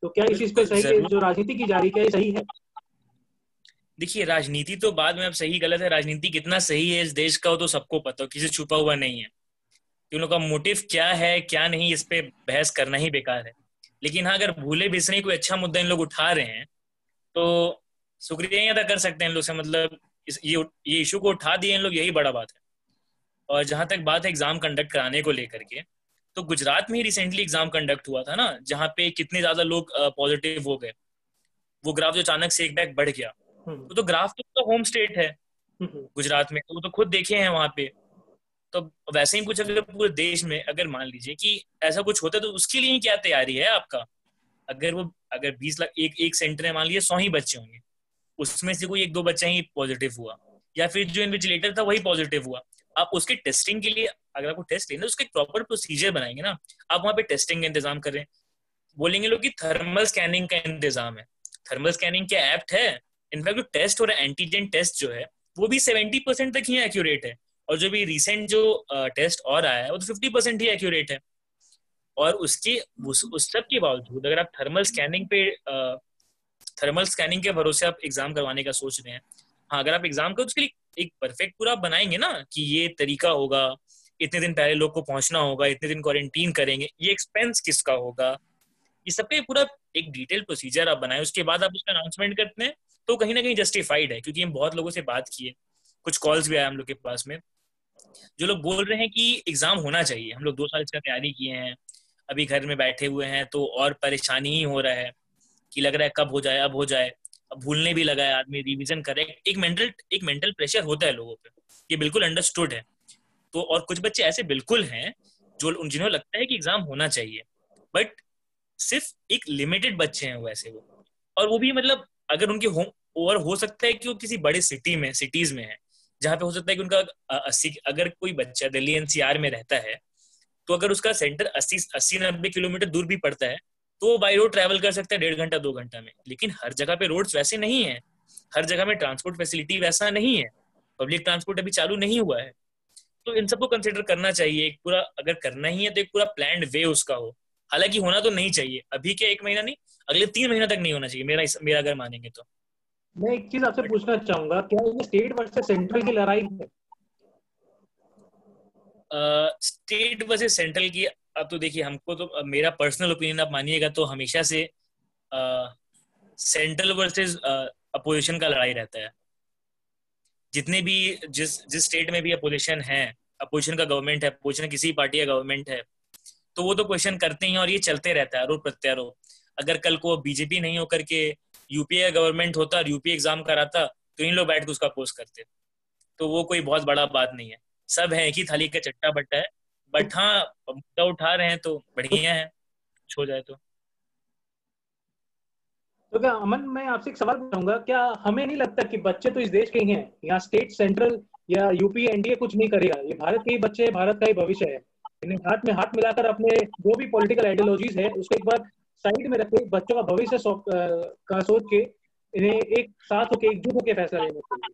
तो क्या इस चीज पे सही है जो राजनीति की जा रही है, क्या ये सही है? देखिए, राजनीति तो बाद में अब सही गलत है, राजनीति कितना सही है इस देश का वो तो सबको पता हो, किसी छुपा हुआ नहीं है। कि उन लोगों का मोटिव क्या है क्या नहीं, इस पे बहस करना ही बेकार है। लेकिन हाँ, अगर भूले बिसरे कोई अच्छा मुद्दा इन लोग उठा रहे हैं तो शुक्रिया ही अदा कर सकते हैं इन लोग से, मतलब ये इशू को उठा दिए इन लोग, यही बड़ा बात है। और जहां तक बात है एग्जाम कंडक्ट कराने को लेकर के, तो गुजरात में ही रिसेंटली एग्जाम कंडक्ट हुआ था ना, जहाँ पे कितने ज्यादा लोग पॉजिटिव हो गए, वो ग्राफ जो अचानक से एक बैग बढ़ गया, तो ग्राफ तो होम स्टेट है गुजरात में, तो वो तो खुद देखे हैं वहां पे। तो वैसे ही कुछ अगर पूरे देश में अगर मान लीजिए कि ऐसा कुछ होता है तो उसके लिए क्या तैयारी है आपका? अगर 20 लाख एक सेंटर में मान लीजिए 100 ही बच्चे होंगे, उसमें से कोई 1-2 बच्चा ही पॉजिटिव हुआ, या फिर जो इन्विजिलेटर था वही पॉजिटिव हुआ, आप उसके टेस्टिंग के लिए अगर आपको टेस्ट लेना है उसका एक प्रॉपर प्रोसीजर बनाएंगे ना। आप वहां पे टेस्टिंग का इंतजाम कर रहे हैं, बोलेंगे लोग कि थर्मल स्कैनिंग का इंतजाम है, थर्मल स्कैनिंग क्या एप्ट है? इनफैक्ट जो टेस्ट हो रहा है एंटीजन टेस्ट जो है वो भी 70% तक ही एक्यूरेट है, और जो भी रिसेंट जो टेस्ट और आया है वो तो 50% ही एक्यूरेट है। और उस सब के बावजूद अगर आप थर्मल स्कैनिंग के भरोसे आप एग्जाम करवाने का सोच रहे हैं, हाँ अगर आप एग्जाम को उसके लिए एक परफेक्ट पूरा बनाएंगे ना कि ये तरीका होगा, इतने दिन पहले लोग को पहुंचना होगा, इतने दिन क्वारंटीन करेंगे, ये एक्सपेंस किसका होगा, ये सबका पूरा एक डिटेल प्रोसीजर आप बनाए, उसके बाद आप उसका अनाउंसमेंट करते हैं तो कहीं ना कहीं जस्टिफाइड है। क्योंकि हम बहुत लोगों से बात किए, कुछ कॉल्स भी आए हम लोग के पास में, जो लोग बोल रहे हैं कि एग्जाम होना चाहिए, हम लोग 2 साल इसका तैयारी किए हैं, अभी घर में बैठे हुए हैं तो और परेशानी ही हो रहा है कि लग रहा है कब हो जाए, अब हो जाए, अब भूलने भी लगा है आदमी, रिवीजन करे, एक मेंटल प्रेशर होता है लोगों पे, ये बिल्कुल अंडरस्टूड है। तो और कुछ बच्चे ऐसे बिल्कुल हैं जो जिन्हें लगता है कि एग्जाम होना चाहिए, बट सिर्फ एक लिमिटेड बच्चे हैं वो ऐसे, वो और वो भी मतलब अगर उनके और हो सकता है कि वो किसी बड़े सिटीज में है, जहाँ पे हो सकता है कि उनका 80, अगर कोई बच्चा दिल्ली एनसीआर में रहता है तो अगर उसका सेंटर 80-90 किलोमीटर दूर भी पड़ता है तो वो बाई रोड ट्रैवल कर सकता है 1.5 घंटा 2 घंटा में। लेकिन हर जगह पे रोड्स वैसे नहीं है, हर जगह में ट्रांसपोर्ट फैसिलिटी वैसा नहीं है, पब्लिक ट्रांसपोर्ट अभी चालू नहीं हुआ है। तो इन सबको कंसिडर करना चाहिए, एक पूरा अगर करना ही है तो एक पूरा प्लान्ड वे उसका हो। हालांकि होना तो नहीं चाहिए अभी के 1 महीना नहीं, अगले 3 महीना तक नहीं होना चाहिए, मेरा अगर मानेंगे तो। मैं एक चीज आपसे पूछना चाहूंगा, क्या ये स्टेट वर्सेस सेंट्रल की लड़ाई है? स्टेट वर्सेस सेंट्रल की, अब तो देखिए हमको तो मेरा पर्सनल ओपिनियन आप मानिएगा तो हमेशा से सेंट्रल वर्सेस अपोजिशन का लड़ाई रहता है। जितने भी जिस स्टेट में भी अपोजिशन है, अपोजिशन का गवर्नमेंट है, अपोजिशन किसी पार्टी का गवर्नमेंट है, तो वो तो क्वेश्चन करते हैं और ये चलते रहता है आरोप प्रत्यारोप। अगर कल को बीजेपी नहीं होकर के यूपीए का गवर्नमेंट होता और यूपी एग्जाम कराता तो इन लोग बैठ के उसका अपोज करते। तो वो कोई बहुत बड़ा बात नहीं है, सब है एक ही थाली का चट्टा बट्टा है। बट हाँ, मुद्दा उठा रहे हैं तो बढ़िया है, कुछ हो जाए तो। तो क्या अमन, मैं आपसे एक सवाल पूछूंगा, क्या हमें नहीं लगता कि बच्चे तो इस देश के ही हैं, यहाँ स्टेट सेंट्रल या यूपी एनडीए कुछ नहीं करेगा, ये भारत के ही बच्चे हैं, भारत का ही भविष्य है। इन्हें हाथ में हाथ मिलाकर अपने जो भी पॉलिटिकल आइडियोलॉजीज है उसको एक बार साइड में रखते बच्चों का भविष्य का सोच के इन्हें एक साथ होकर एकजुट होकर फैसला लेना चाहिए।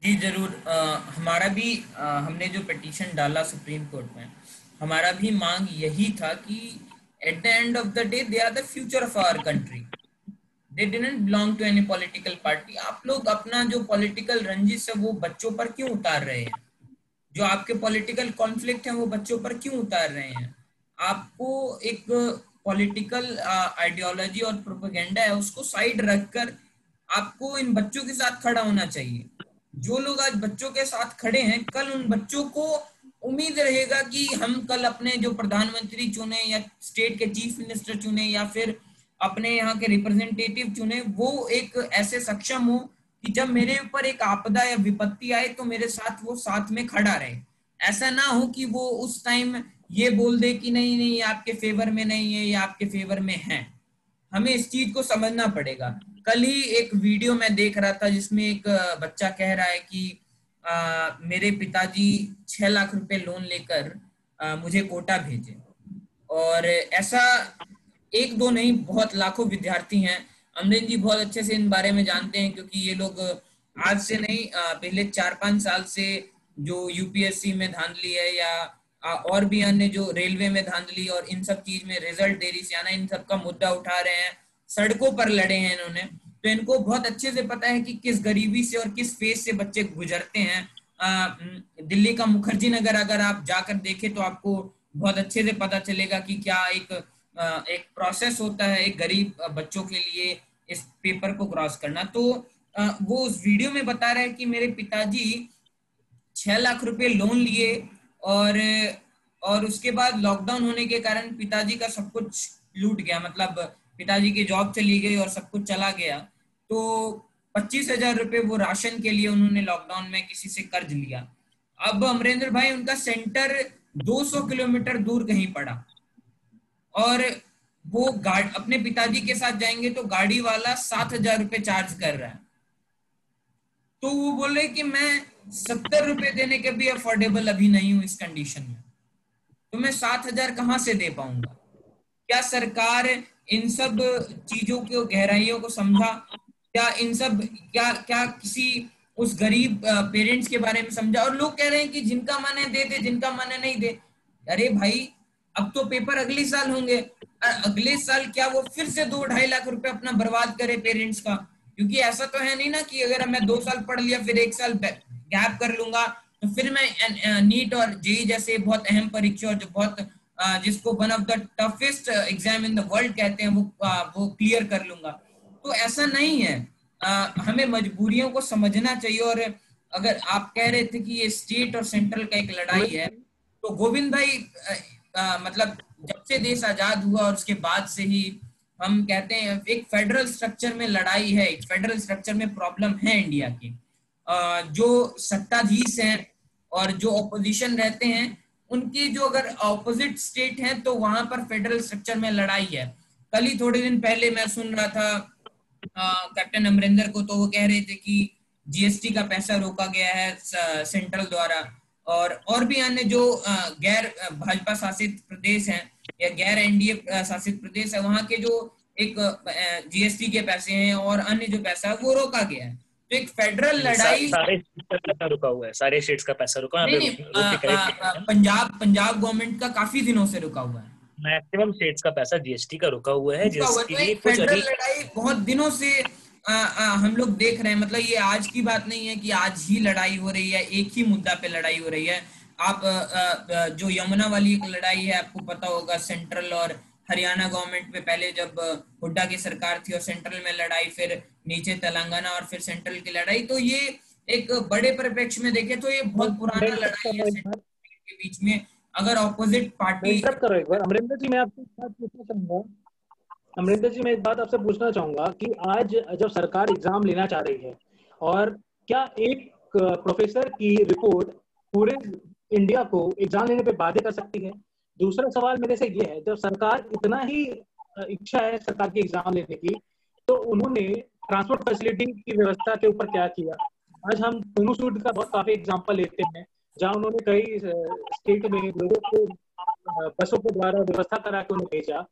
जी जरूर। हमारा भी हमने जो पिटीशन डाला सुप्रीम कोर्ट में, हमारा भी मांग यही था कि at the end of the day they are the future of our country, they didn't belong to any political party. आप लोग अपना जो पॉलिटिकल रंजिश है वो बच्चों पर क्यों उतार रहे हैं? जो आपके पॉलिटिकल कॉन्फ्लिक्ट हैं वो बच्चों पर क्यों उतार रहे हैं? आपको एक पॉलिटिकल आइडियोलॉजी और प्रोपेगेंडा है, उसको साइड रखकर आपको इन बच्चों के साथ खड़ा होना चाहिए। जो लोग आज बच्चों के साथ खड़े हैं, कल उन बच्चों को उम्मीद रहेगा कि हम कल अपने जो प्रधानमंत्री चुने या स्टेट के चीफ मिनिस्टर चुने या फिर अपने यहाँ के रिप्रेजेंटेटिव चुने, वो एक ऐसे सक्षम हो कि जब मेरे ऊपर एक आपदा या विपत्ति आए तो मेरे साथ वो साथ में खड़ा रहे। ऐसा ना हो कि वो उस टाइम ये बोल दे कि नहीं नहीं आपके फेवर में नहीं है या आपके फेवर में है। हमें इस चीज को समझना पड़ेगा। कल ही एक वीडियो मैं देख रहा था जिसमें एक बच्चा कह रहा है कि मेरे पिताजी 6 लाख रुपए लोन लेकर मुझे कोटा भेजे। और ऐसा एक दो नहीं, बहुत लाखों विद्यार्थी हैं। अमरीन जी बहुत अच्छे से इन बारे में जानते हैं, क्योंकि ये लोग आज से नहीं पिछले 4-5 साल से जो यूपीएससी में धांधली है या और भी अन्य जो रेलवे में धांधली और इन सब चीज में रिजल्ट देरी से आना, इन सब का मुद्दा उठा रहे हैं, सड़कों पर लड़े हैं इन्होंने। तो इनको बहुत अच्छे से पता है कि किस गरीबी से और किस फेज से बच्चे गुजरते हैं। दिल्ली का मुखर्जी नगर अगर आप जाकर देखें तो आपको बहुत अच्छे से पता चलेगा कि क्या एक प्रोसेस होता है एक गरीब बच्चों के लिए इस पेपर को क्रॉस करना। तो वो उस वीडियो में बता रहा है कि मेरे पिताजी 6 लाख रुपए लोन लिए और उसके बाद लॉकडाउन होने के कारण पिताजी का सब कुछ लूट गया, मतलब पिताजी की जॉब चली गई और सब कुछ चला गया। तो 25,000 रुपए वो राशन के लिए उन्होंने लॉकडाउन में किसी से कर्ज लिया। अब अमरेंद्र भाई उनका सेंटर 200 किलोमीटर दूर कहीं पड़ा और वो अपने पिताजी के साथ जाएंगे तो गाड़ी वाला 7,000 रुपए चार्ज कर रहा है। तो वो बोले कि मैं 70 रुपए देने के भी अफोर्डेबल अभी नहीं हूं इस कंडीशन में, तो मैं 7,000 कहां से दे पाऊंगा? क्या सरकार इन सब चीजों को गहराइयों को समझा? क्या इन सब क्या किसी उस गरीब पेरेंट्स के बारे में समझा? और लोग कह रहे हैं कि जिनका मन है दे दे, जिनका मन है नहीं दे। अरे भाई अब तो पेपर अगले साल होंगे, अगले साल क्या वो फिर से 2-2.5 लाख रुपए अपना बर्बाद करे पेरेंट्स का? क्योंकि ऐसा तो है नहीं ना कि अगर मैं 2 साल पढ़ लिया फिर 1 साल गैप कर लूंगा तो फिर मैं नीट और जेई जैसे बहुत अहम परीक्षा जो बहुत जिसको one of the toughest exam in the world कहते हैं वो क्लियर कर लूंगा। तो ऐसा नहीं है। हमें मजबूरियों को समझना चाहिए। और अगर आप कह रहे थे कि ये स्टेट और सेंट्रल का एक लड़ाई है, तो गोविंद भाई मतलब जब से देश आजाद हुआ और उसके बाद से ही हम कहते हैं एक फेडरल स्ट्रक्चर में लड़ाई है, एक फेडरल स्ट्रक्चर में प्रॉब्लम है इंडिया की। जो सत्ताधीश हैं और जो ऑपोजिशन रहते हैं उनकी जो अगर ऑपोजिट स्टेट है तो वहां पर फेडरल स्ट्रक्चर में लड़ाई है। कल ही थोड़े दिन पहले मैं सुन रहा था कैप्टन अमरिंदर को, तो वो कह रहे थे कि जीएसटी का पैसा रोका गया है सेंट्रल द्वारा, और भी अन्य जो गैर भाजपा शासित प्रदेश हैं या गैर एनडीए शासित प्रदेश है, वहां के जो एक जीएसटी के पैसे हैं और अन्य जो पैसा है वो रोका गया है। तो एक फेडरल लड़ाई, सारे पैसा रुका हुआ है, सारे स्टेट्स का पैसा रुका है। नहीं, पंजाब गवर्नमेंट का काफी दिनों से रुका हुआ है। मैक्सिमम स्टेट्स का पैसा जीएसटी का रुका हुआ है, जिसके तो लिए एक कुछ फेडरल अभी लड़ाई बहुत दिनों से हम लोग देख रहे हैं। मतलब ये आज की बात नहीं है कि आज ही लड़ाई हो रही है, एक ही मुद्दा पे लड़ाई हो रही है। आप जो यमुना वाली एक लड़ाई है, आपको पता होगा, सेंट्रल और हरियाणा गवर्नमेंट पे पहले जब हुड्डा की सरकार थी और सेंट्रल में लड़ाई, फिर नीचे तेलंगाना और फिर सेंट्रल की लड़ाई। तो ये एक बड़े परिप्रेक्ष्य में देखे तो ये बहुत पुराना लड़ाई है सेंट्रल के बीच में। अगर ऑपोजिट पार्टी करो एक बार, अमरिंदर जी मैं आपसे एक बात पूछना चाहूंगा। अमरिंदर जी मैं एक बात आपसे पूछना चाहूंगा कि आज जब सरकार एग्जाम लेना चाह रही है, और क्या एक प्रोफेसर की रिपोर्ट पूरे इंडिया को एग्जाम लेने पे बाध्य कर सकती है? दूसरा सवाल मेरे से ये है, जब सरकार इतना ही इच्छा है सरकार की एग्जाम लेने की, तो उन्होंने ट्रांसपोर्ट फैसिलिटी की व्यवस्था के ऊपर क्या किया? आज हम सोनू सूद का बहुत काफी एग्जाम्पल लेते हैं, जहाँ उन्होंने कई स्टेट में लोगों को बसों के द्वारा व्यवस्था करा के उन्हें भेजा।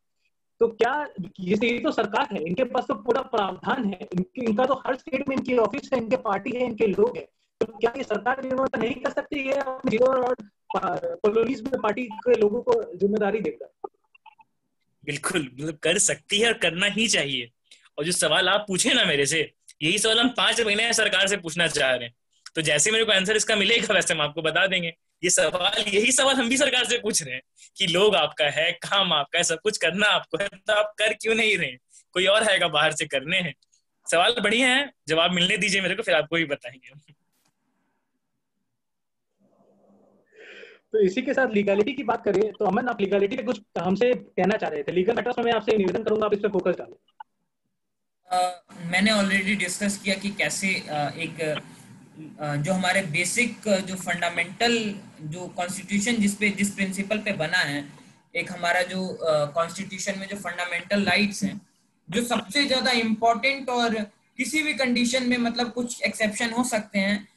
तो क्या ये तो सरकार है, इनके पास तो पूरा प्रावधान है, इनका तो हर स्टेट में इनकी ऑफिस है, इनके पार्टी है, इनके लोग हैं। तो क्या ये सरकार निर्णय नहीं कर सकती है अपने जिलों और कॉलोनीज में पार्टी के लोगों को जिम्मेदारी देकर? बिल्कुल, मतलब कर सकती है और करना ही चाहिए। और जो सवाल आप पूछे ना मेरे से, यही सवाल हम 5 महीने सरकार से पूछना चाह रहे हैं। तो जैसे मेरे को आंसर इसका मिलेगा वैसे हम आपको बता देंगे। यही सवाल हम भी सरकार से पूछ रहे हैं कि लोग आपका है, काम आपका है, सब कुछ करना आपको है, तो आप कर क्यों नहीं रहे? कोई और आएगा बाहर से करने हैं? सवाल बढ़िया है, जवाब मिलने दीजिए मेरे को, फिर आपको भी बताएंगे। तो इसी के साथ लीगलिटी की बात करें तो अमन, आप लीगलिटी पे कुछ हमसे कहना चाह रहे थे। लीगल मैटर्स में मैं आपसे निवेदन करूंगा आप इस पे फोकस डालें। मैंने ऑलरेडी डिस्कस किया कि कैसे एक जो हमारे बेसिक जो फंडामेंटल जो कॉन्स्टिट्यूशन जिस प्रिंसिपल पे बना है, एक हमारा जो कॉन्स्टिट्यूशन में जो फंडामेंटल राइट्स हैं, जो सबसे ज्यादा इम्पोर्टेंट, और किसी भी कंडीशन में मतलब कुछ एक्सेप्शन हो सकते हैं,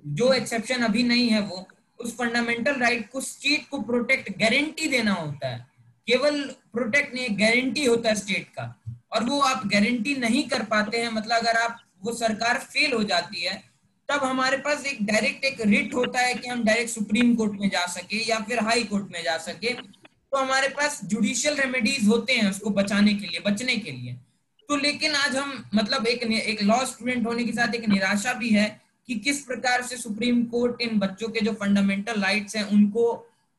जो एक्सेप्शन अभी नहीं है वो उस फंडामेंटल राइट को स्टेट को प्रोटेक्ट, गारंटी देना होता है। केवल प्रोटेक्ट नहीं, गारंटी होता है स्टेट का, और वो आप गारंटी नहीं कर पाते हैं। मतलब अगर आप वो सरकार फेल हो जाती है, तब हमारे पास एक डायरेक्ट एक रिट होता है कि हम डायरेक्ट सुप्रीम कोर्ट में जा सके या फिर हाई कोर्ट में जा सके। तो हमारे पास जुडिशियल रेमेडीज होते हैं उसको बचाने के लिए, बचने के लिए। तो लेकिन आज हम मतलब एक लॉ स्टूडेंट होने के साथ एक निराशा भी है कि किस प्रकार से सुप्रीम कोर्ट इन बच्चों के जो फंडामेंटल राइट्स हैं उनको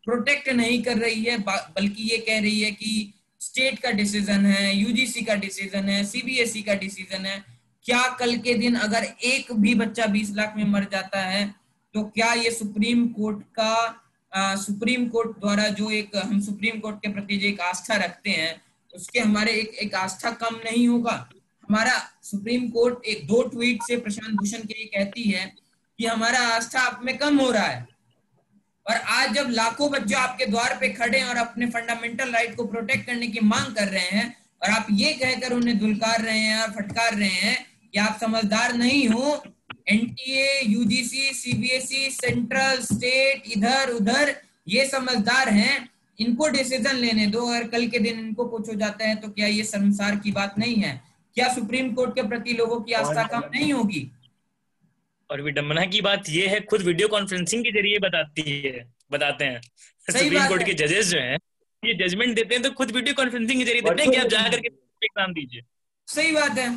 प्रोटेक्ट नहीं कर रही है, बल्कि ये कह रही है कि स्टेट का डिसीजन है, यूजीसी का डिसीजन है, सीबीएसई का डिसीजन है। क्या कल के दिन अगर एक भी बच्चा 20 लाख में मर जाता है तो क्या ये सुप्रीम कोर्ट का सुप्रीम कोर्ट द्वारा जो एक हम सुप्रीम कोर्ट के प्रति जो एक आस्था रखते हैं उसके हमारे एक आस्था कम नहीं होगा? हमारा सुप्रीम कोर्ट एक 2 ट्वीट से प्रशांत भूषण के लिए कहती है कि हमारा आस्था आप में कम हो रहा है। और आज जब लाखों बच्चे आपके द्वार पे खड़े हैं और अपने फंडामेंटल राइट को प्रोटेक्ट करने की मांग कर रहे हैं, और आप ये कहकर उन्हें धुलकार रहे हैं और फटकार रहे हैं कि आप समझदार नहीं हो, NTA, UGC, CBSE, central, state, इधर उधर ये समझदार हैं, इनको डिसीजन लेने दो, और कल के दिन इनको कुछ हो जाता है तो क्या ये शर्मसार की बात नहीं है? क्या सुप्रीम कोर्ट के प्रति लोगों की आस्था कम नहीं होगी? और विडंबना की बात ये है, खुद वीडियो कॉन्फ्रेंसिंग के जरिए बताते हैं सुप्रीम कोर्ट के जजेस जो हैं, ये जजमेंट देते हैं तो खुद वीडियो कॉन्फ्रेंसिंग के जरिए देते हैं कि आप जाकर के एग्जाम दीजिए। सही बात है,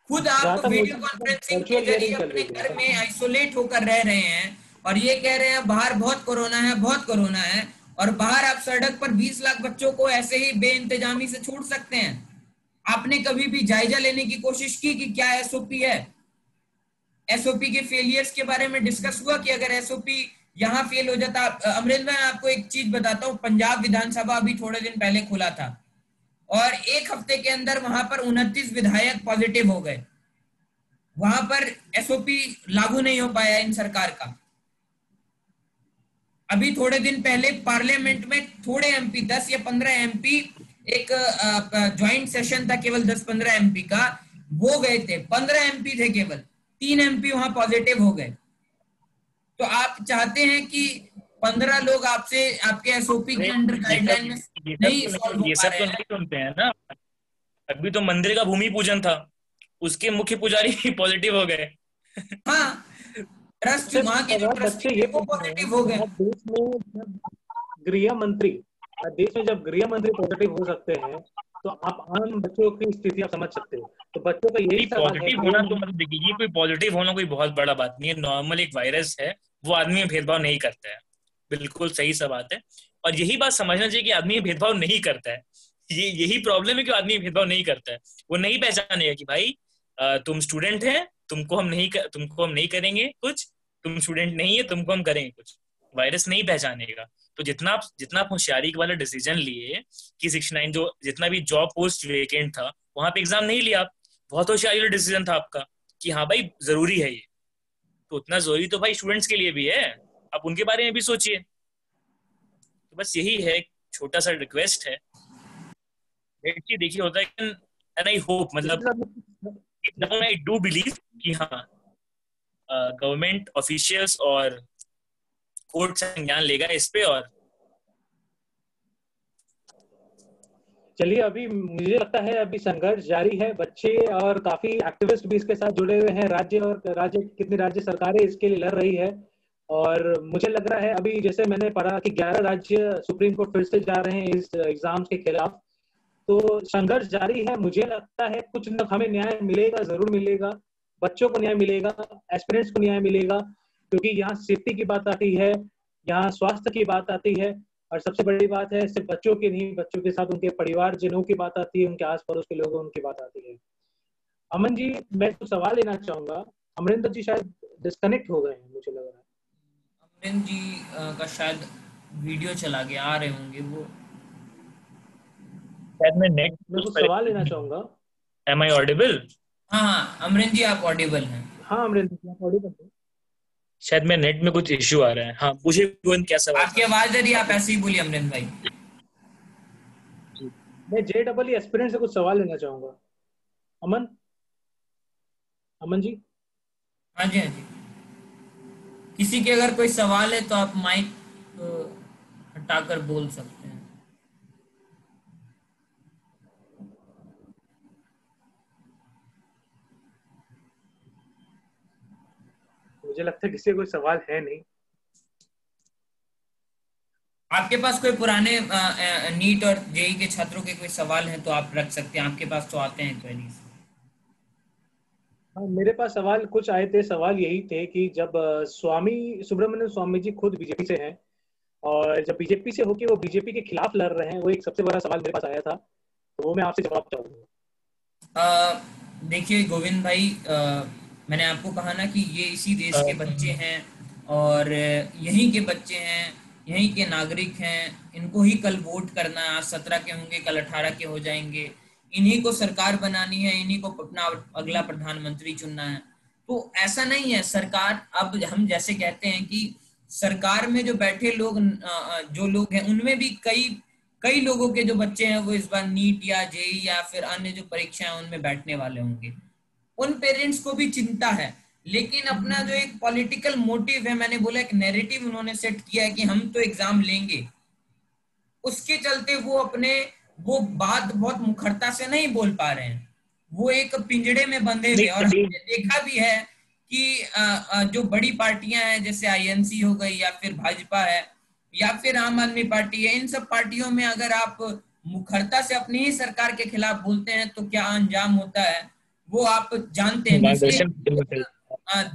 खुद आप वीडियो कॉन्फ्रेंसिंग के जरिए अपने घर में आइसोलेट होकर रह रहे हैं और ये कह रहे हैं बाहर बहुत कोरोना है, बहुत कोरोना है, और बाहर आप सड़क पर 20 लाख बच्चों को ऐसे ही बेइंतजामी से छोड़ सकते हैं। आपने कभी भी जायजा लेने की कोशिश की कि क्या एसओपी है? एसओपी के फेलियर्स के बारे में डिस्कस हुआ कि अगर एसओपी यहाँ फेल हो जाता? अमरिंदर, मैं आपको एक चीज बताता हूँ, पंजाब विधानसभा अभी थोड़े दिन पहले खुला था और 1 हफ्ते के अंदर वहां पर 29 विधायक पॉजिटिव हो गए। वहां पर एसओपी लागू नहीं हो पाया इन सरकार का। अभी थोड़े दिन पहले पार्लियामेंट में थोड़े एमपी, 10 या 15 एमपी, एक ज्वाइंट सेशन था केवल 10-15 एमपी का, वो गए थे, 15 एमपी थे केवल, 3 एमपी वहां पॉजिटिव हो गए। तो आप चाहते हैं कि 15 लोग आपसे आपके एसओपी के अंडर गाइडलाइन में नहीं सॉल्व हो ये पा सब रहे तो हैं। नहीं सुनते हैं ना। अभी तो मंदिर का भूमि पूजन था, उसके मुख्य पुजारी पॉजिटिव हो गए। हाँ, ट्रस्ट, सिर्फ वहां के जो सवाल ट्रस्टी बच्चे थे ये वो पूछ रहे हैं पॉजिटिव हो कि गए। जब गृह मंत्री देश में जब गृह मंत्री पॉजिटिव हो सकते हैं, तो आप आम बच्चों की स्थिति आप समझ सकते हो। तो बच्चों का यही सवाल है पॉजिटिव कि होना तो मतलब देखिए, ये कोई पॉजिटिव होना कोई बहुत बड़ा बात नहीं है, नॉर्मल एक वायरस है, वो आदमी में भेदभाव नहीं करता है। बिल्कुल सही सा बात है। और यही बात समझना चाहिए कि आदमी भेदभाव नहीं करता है। ये यही प्रॉब्लम है कि आदमी भेदभाव नहीं करता है। वो नहीं पहचानेगा कि भाई तुम स्टूडेंट है, तुमको हम नहीं करेंगे कुछ, तुम स्टूडेंट नहीं है, तुमको हम करेंगे कुछ। वायरस नहीं पहचानेगा। तो जितना आप होशियारी वाला डिसीजन लिए कि 69 जो जितना भी जॉब पोस्ट वेकेंट था, वहां पे एग्जाम नहीं लिया आप, बहुत होशियारी वाला डिसीजन था आपका कि हाँ भाई जरूरी है ये। तो उतना जरूरी तो भाई स्टूडेंट्स के लिए भी है, आप उनके बारे में भी सोचिए। तो बस यही है, एक छोटा सा रिक्वेस्ट है। देखिए होता है एंड आई होप, मतलब आई डू बिलीव कि हाँ गवर्नमेंट ऑफिशियल्स और कोर्ट संज्ञान लेगा इस पे। और चलिए, अभी मुझे लगता है अभी संघर्ष जारी है। बच्चे और काफी एक्टिविस्ट भी इसके साथ जुड़े हुए हैं। कितनी राज्य सरकारें इसके लिए लड़ रही है। और मुझे लग रहा है अभी जैसे मैंने पढ़ा कि 11 राज्य सुप्रीम कोर्ट फिर से जा रहे हैं इस एग्जाम्स के खिलाफ। तो संघर्ष जारी है। मुझे लगता है कुछ न हमें न्याय मिलेगा, जरूर मिलेगा। बच्चों को न्याय मिलेगा, एस्पिरेंट्स को न्याय मिलेगा, क्योंकि यहाँ सेफ्टी की बात आती है, यहाँ स्वास्थ्य की बात आती है। और सबसे बड़ी बात है, सिर्फ बच्चों की नहीं, बच्चों के साथ उनके परिवारजनों की बात आती है, उनके आस पड़ोस के लोगों उनकी बात आती है। अमन जी, मैं कुछ सवाल लेना चाहूंगा। अमरिंदर जी शायद डिस्कनेक्ट हो गए हैं, मुझे लग रहा है। अमरिंदर जी का शायद वीडियो चला गया, आ रहे होंगे वो। शायद मैं नेट मैं कुछ सवाल लेना चाहूंगा। Am I audible? हाँ, अमरिंदर जी आप ऑडिबल हैं। हाँ अमरिंदर जी, आप ऑडिबल हैं। शायद मैं नेट में कुछ इश्यू आ रहा है। हाँ पूछिए गोविंद, क्या सवाल आपकी आवाज आ रही है, आप ऐसे ही बोलिए अमरिंदर भाई। मैं JEE एस्पिरेंट से कुछ सवाल लेना चाहूंगा। अमन अमन जी। हाँ जी, हाँ जी। किसी के अगर कोई सवाल है तो आप माइक हटाकर बोल सकते हैं। मुझे लगता है किसी को कोई सवाल है नहीं। आपके पास कोई पुराने नीट और जेई के छात्रों के कोई सवाल हैं तो आप रख सकते हैं, आपके पास तो आते हैं क्वेरीज। हाँ, मेरे पास सवाल कुछ आए थे। सवाल यही थे कि जब स्वामी सुब्रमण्यम स्वामी जी खुद बीजेपी से हैं, और जब बीजेपी से होके वो बीजेपी के खिलाफ लड़ रहे हैं, वो एक सबसे बड़ा सवाल मेरे पास आया था, तो वो मैं आपसे जवाब चाहूंगा। देखिए गोविंद भाई, मैंने आपको कहा ना कि ये इसी देश के बच्चे हैं और यहीं के बच्चे हैं, यहीं के नागरिक हैं। इनको ही कल वोट करना है। आज 17 के होंगे, कल 18 के हो जाएंगे। इन्हीं को सरकार बनानी है, इन्हीं को अपना अगला प्रधानमंत्री चुनना है। तो ऐसा नहीं है सरकार, अब हम जैसे कहते हैं कि सरकार में जो बैठे लोग, जो लोग हैं उनमें भी कई लोगों के जो बच्चे हैं वो इस बार नीट या जेई या फिर अन्य जो परीक्षाएं उनमें बैठने वाले होंगे। उन पेरेंट्स को भी चिंता है, लेकिन अपना जो एक पॉलिटिकल मोटिव है, मैंने बोला एक नैरेटिव उन्होंने सेट किया है कि हम तो एग्जाम लेंगे, उसके चलते वो बात बहुत मुखरता से नहीं बोल पा रहे हैं। वो एक पिंजड़े में बंधे हुए। और हमने देखा भी है कि जो बड़ी पार्टियां हैं जैसे आईएनसी हो गई या फिर भाजपा है या फिर आम आदमी पार्टी है, इन सब पार्टियों में अगर आप मुखरता से अपनी ही सरकार के खिलाफ बोलते हैं तो क्या अंजाम होता है वो आप जानते हैं। इसलिए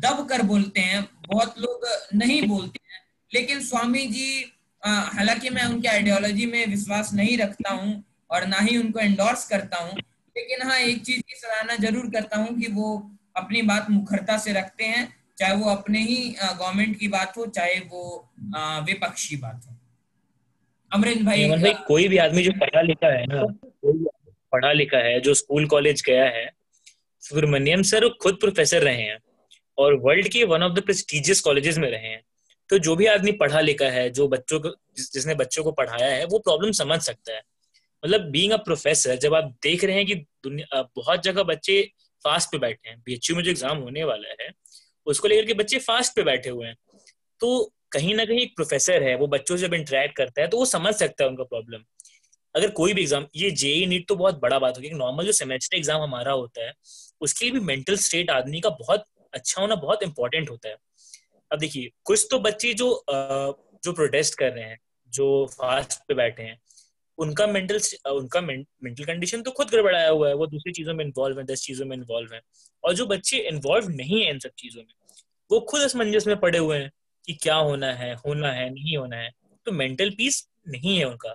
दब कर बोलते हैं, बहुत लोग नहीं बोलते हैं। लेकिन स्वामी जी, हालांकि मैं उनके आइडियोलॉजी में विश्वास नहीं रखता हूं और ना ही उनको एंडोर्स करता हूं, लेकिन हाँ एक चीज की सराहना जरूर करता हूं कि वो अपनी बात मुखरता से रखते हैं, चाहे वो अपने ही गवर्नमेंट की बात हो, चाहे वो विपक्षी बात हो। अमरिंदर भाई, कोई भी आदमी जो पढ़ा लिखा है ना, पढ़ा लिखा है, जो स्कूल कॉलेज गया है, सुब्रमण्यम सर खुद प्रोफेसर रहे हैं और वर्ल्ड के one of the prestigious colleges में रहे हैं। तो जो भी आदमी पढ़ा लिखा है, जो बच्चों को जिसने बच्चों को पढ़ाया है, वो प्रॉब्लम समझ सकता है। मतलब बीइंग अ प्रोफेसर, जब आप देख रहे हैं कि दुनिया बहुत जगह बच्चे फास्ट पे बैठे हैं। बीएचयू में जो एग्जाम होने वाला है उसको लेकर के बच्चे फास्ट पे बैठे हुए हैं। तो कहीं ना कहीं एक प्रोफेसर है, वो बच्चों से जब इंटरेक्ट करता है तो वो समझ सकता है उनका प्रॉब्लम। अगर कोई भी एग्जाम, ये जेई नीट तो बहुत बड़ा बात होगी, नॉर्मल जो सेमेस्टर एग्जाम हमारा होता है उसके लिए भी मेंटल स्टेट आदमी का बहुत अच्छा होना बहुत इंपॉर्टेंट होता है। अब देखिए, कुछ तो बच्चे जो प्रोटेस्ट कर रहे हैं, जो फास्ट पे बैठे हैं, उनका मेंटल कंडीशन तो खुद गड़बड़ाया हुआ है, वो दूसरी चीजों में इन्वॉल्व है, 10 चीजों में इन्वॉल्व है। और जो बच्चे इन्वॉल्व नहीं है इन सब चीजों में, वो खुद असमंजस में पड़े हुए हैं कि क्या होना है नहीं होना है। तो मेंटल पीस नहीं है उनका।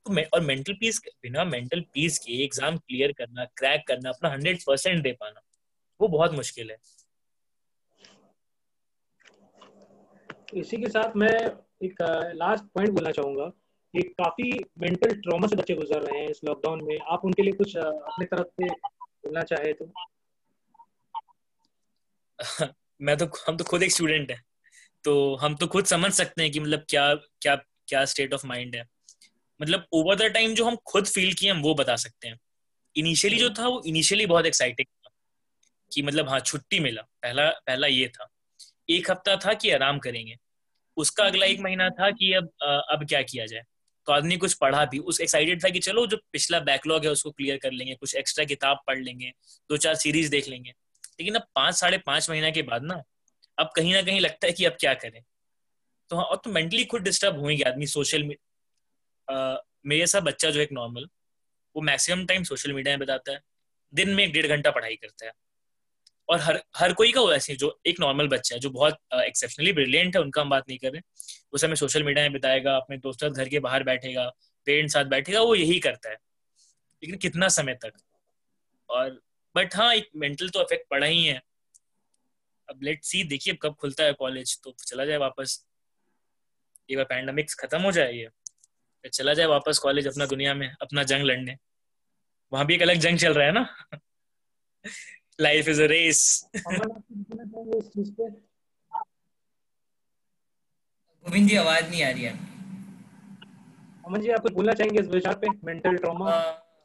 तो और मेंटल पीस, बिना मेंटल पीस के एग्जाम क्लियर करना, क्रैक करना, अपना 100% दे पाना, वो बहुत मुश्किल है। इसी के साथ मैं एक लास्ट पॉइंट बोलना चाहूंगा कि काफी मेंटल ट्रॉमा से बच्चे गुजर रहे हैं इस लॉकडाउन में। आप उनके लिए कुछ अपनी तरफ से बोलना चाहे तो? हम तो खुद एक स्टूडेंट है, तो हम तो खुद समझ सकते हैं कि मतलब क्या क्या क्या स्टेट ऑफ माइंड है। मतलब ओवर द टाइम जो हम खुद फील किए हम वो बता सकते हैं। इनिशियली जो था वो इनिशियली बहुत एक्साइटिंग था कि मतलब हाँ छुट्टी मिला, पहला पहला ये था। एक हफ्ता था कि आराम करेंगे, उसका अगला एक महीना था कि अब क्या किया जाए। तो आदमी कुछ पढ़ा भी, उस एक्साइटेड था कि चलो जो पिछला बैकलॉग है उसको क्लियर कर लेंगे, कुछ एक्स्ट्रा किताब पढ़ लेंगे, 2-4 सीरीज देख लेंगे। लेकिन अब 5-5.5 महीना के बाद ना, अब कहीं ना कहीं लगता है कि अब क्या करें। तो हाँ, और तो मेंटली खुद डिस्टर्ब होंगे आदमी। मेरे सा बच्चा जो एक नॉर्मल, वो मैक्सिमम टाइम सोशल मीडिया में बिताता है, दिन में 1-1.5 घंटा पढ़ाई करता है। और हर कोई का वो ऐसे, जो एक नॉर्मल बच्चा है जो बहुत एक्सेप्शनली ब्रिलियंट है, उनका हम बात नहीं कर रहे, वो समय सोशल मीडिया में बिताएगा, अपने दोस्तों घर के बाहर बैठेगा, पेरेंट्स साथ बैठेगा, वो यही करता है। लेकिन कितना समय तक? और बट हाँ, एक मेंटल तो इफेक्ट पड़ा ही है। अब लेट सी, देखिए कब खुलता है कॉलेज, तो चला जाए वापस, एक बार पैंडेमिक्स खत्म हो जाए ये, फिर चला जाए वापस कॉलेज, अपना दुनिया में अपना जंग लड़ने। वहां भी एक अलग जंग चल रहा है ना। Life is a race. इस चीज पे गोविंद जी आवाज नहीं आ रही है। अमन जी, आप कुछ बोलना चाहेंगे इस विचार पे, मेंटल ट्रॉमा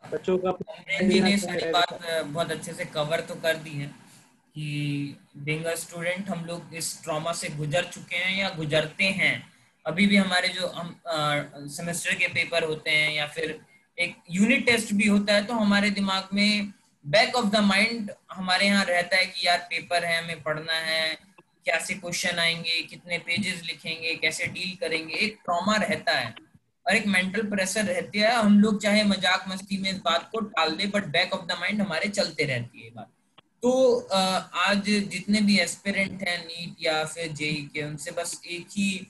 बच्चों का? अमरेंद्र जी ने सारी बात बहुत अच्छे से कवर तो कर दी है कि बीइंग अ स्टूडेंट हम लोग इस ट्रॉमा से गुजर चुके हैं या गुजरते हैं। अभी भी हमारे जो हम सेमेस्टर के पेपर होते हैं या फिर एक यूनिट टेस्ट भी होता है, तो हमारे दिमाग में बैक ऑफ द माइंड हमारे यहाँ रहता है कि यार पेपर है, हमें पढ़ना है, कैसे क्वेश्चन आएंगे, कितने पेजेस लिखेंगे, कैसे डील करेंगे, एक ट्रॉमा रहता है और एक मेंटल प्रेशर रहती है। हम लोग चाहे मजाक मस्ती में इस बात को टाल दे, but back of the mind हमारे चलते रहती है बात। तो आज जितने भी एस्पिरेंट हैं नीट या फिर जेई के, उनसे बस एक ही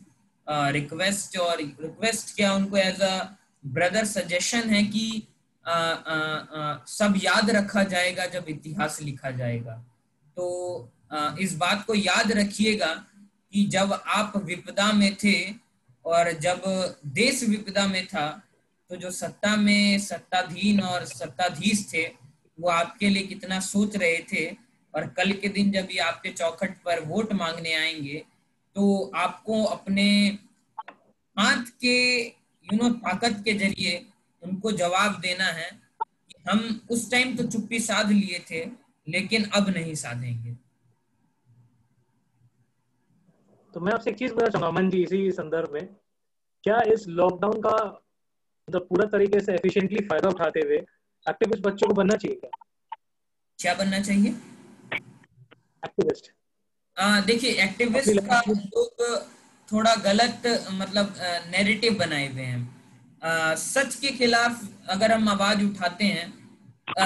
रिक्वेस्ट, और रिक्वेस्ट क्या, उनको एज अ ब्रदर सजेशन है कि सब याद रखा जाएगा जब इतिहास लिखा जाएगा। तो इस बात को याद रखिएगा कि जब आप विपदा में थे और जब देश विपदा में था, तो जो सत्ता में सत्ताधीन और सत्ताधीश थे वो आपके लिए कितना सोच रहे थे। और कल के दिन जब ये आपके चौखट पर वोट मांगने आएंगे, तो आपको अपने हाथ के ताकत के जरिए उनको जवाब देना है कि हम उस टाइम तो चुप्पी साध लिए थे, लेकिन अब नहीं साधेंगे। तो मैं आपसे एक चीज पूछना चाहूंगा अमन जी, इसी संदर्भ में, क्या इस लॉकडाउन का मतलब पूरा तरीके से एफिशिएंटली फायदा उठाते हुए एक्टिविस्ट बच्चों को बनना चाहिए? क्या बनना चाहिए? एक्टिविस्ट। देखिए, एक्टिविस्ट का लोग थोड़ा गलत मतलब नैरेटिव बनाए हुए हैं। सच के खिलाफ अगर हम आवाज उठाते हैं,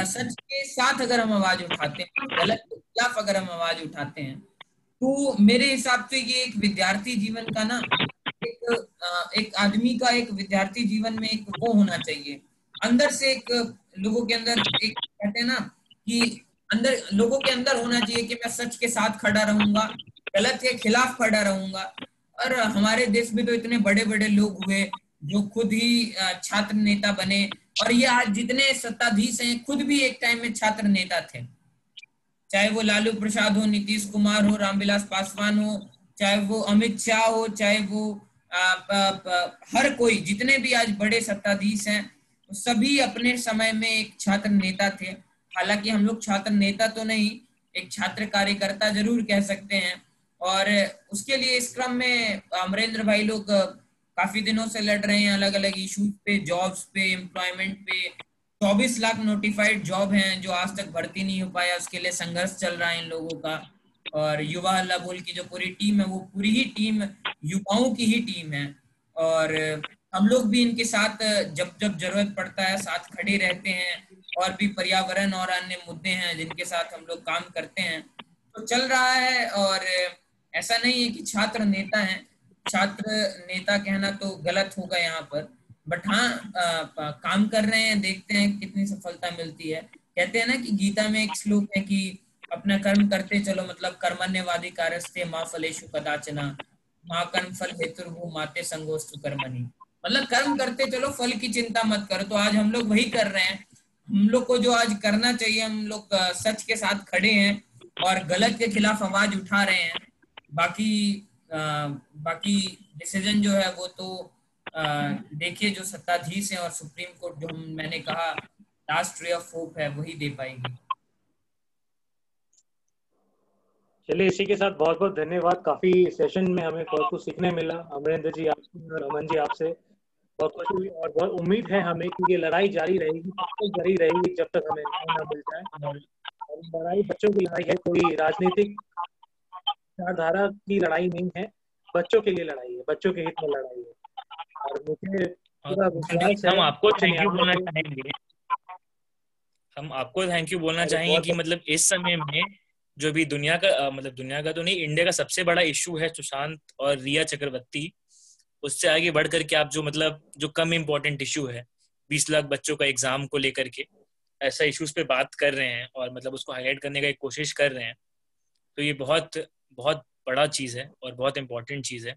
सच के साथ अगर हम आवाज उठाते हैं, गलत के खिलाफ अगर हम आवाज उठाते हैं, तो मेरे हिसाब से ये एक विद्यार्थी जीवन का ना, एक आदमी का एक विद्यार्थी जीवन में एक वो होना चाहिए अंदर से, एक लोगों के अंदर एक कहते हैं ना कि अंदर लोगों के अंदर होना चाहिए कि मैं सच के साथ खड़ा रहूंगा, गलत के खिलाफ खड़ा रहूंगा। और हमारे देश में तो इतने बड़े बड़े लोग हुए जो खुद ही छात्र नेता बने, और ये आज जितने सत्ताधीश हैं खुद भी एक टाइम में छात्र नेता थे। चाहे वो लालू प्रसाद हो, नीतीश कुमार हो, रामविलास पासवान हो, चाहे वो अमित शाह हो, चाहे वो हर कोई, जितने भी आज बड़े सत्ताधीश हैं, तो सभी अपने समय में एक छात्र नेता थे। हालांकि हम लोग छात्र नेता तो नहीं, एक छात्र कार्यकर्ता जरूर कह सकते हैं। और उसके लिए इस क्रम में अमरेंद्र भाई लोग काफी दिनों से लड़ रहे हैं अलग अलग इश्यूज पे, जॉब्स पे, एम्प्लॉयमेंट पे। 24 लाख नोटिफाइड जॉब हैं जो आज तक भर्ती नहीं हो पाया, उसके लिए संघर्ष चल रहा है इन लोगों का। और युवा हल्ला बोल की जो पूरी टीम है, वो पूरी ही टीम युवाओं की ही टीम है। और हम लोग भी इनके साथ जब जब जरूरत पड़ता है साथ खड़े रहते हैं। और भी पर्यावरण और अन्य मुद्दे हैं जिनके साथ हम लोग काम करते हैं, तो चल रहा है। और ऐसा नहीं है कि छात्र नेता हैं, छात्र नेता कहना तो गलत होगा यहाँ पर। बट हाँ, काम कर रहे हैं, देखते हैं कितनी सफलता मिलती है। कहते हैं ना कि गीता में एक श्लोक है कि अपना कर्म करते चलो, मतलब कर्मण्यवाधिकारस्ते माँ फलेषु कदाचन माँ कर्म फल हेतुर्भुः माते संगोस्तु कर्मणि। मतलब कर्म करते चलो, फल की चिंता मत करो। तो आज हम लोग वही कर रहे हैं। हम लोग को जो आज करना चाहिए, हम लोग सच के साथ खड़े हैं और गलत के खिलाफ आवाज उठा रहे हैं। बाकी बाकी डिसीजन जो है वो तो देखिए जो सत्ताधीश है और सुप्रीम कोर्ट, जो मैंने कहा लास्ट रे ऑफ होप है, वही दे पाएगी। चलिए, इसी के साथ बहुत बहुत धन्यवाद। काफी सेशन में हमें बहुत कुछ सीखने मिला, अमरेंद्र जी आपसे और अमन जी आपसे बहुत कुछ हुई। और बहुत उम्मीद है हमें कि ये लड़ाई जारी रहेगी, तब तक जारी रहेगी जब तक हमें न्याय ना मिल जाए। और लड़ाई बच्चों की लड़ाई है, कोई राजनीतिक विचारधारा की लड़ाई नहीं है, बच्चों के लिए लड़ाई है, बच्चों के हित में लड़ाई है। और मुझे पूरा विश्वास है हम आपको उच्च थैंक यू बोलना न्यायालय चाहेंगे, हम आपको थैंक यू बोलना और चाहेंगे कि मतलब इस समय में जो भी दुनिया का मतलब दुनिया का तो नहीं, इंडिया का सबसे बड़ा इशू है सुशांत और रिया चक्रवर्ती, उससे आगे बढ़ करके आप जो मतलब जो कम इम्पोर्टेंट इशू है 20 लाख बच्चों का एग्जाम को लेकर के, ऐसा इश्यूज पे बात कर रहे हैं और मतलब उसको हाईलाइट करने का एक कोशिश कर रहे हैं, तो ये बहुत बहुत बड़ा चीज है और बहुत इंपॉर्टेंट चीज है।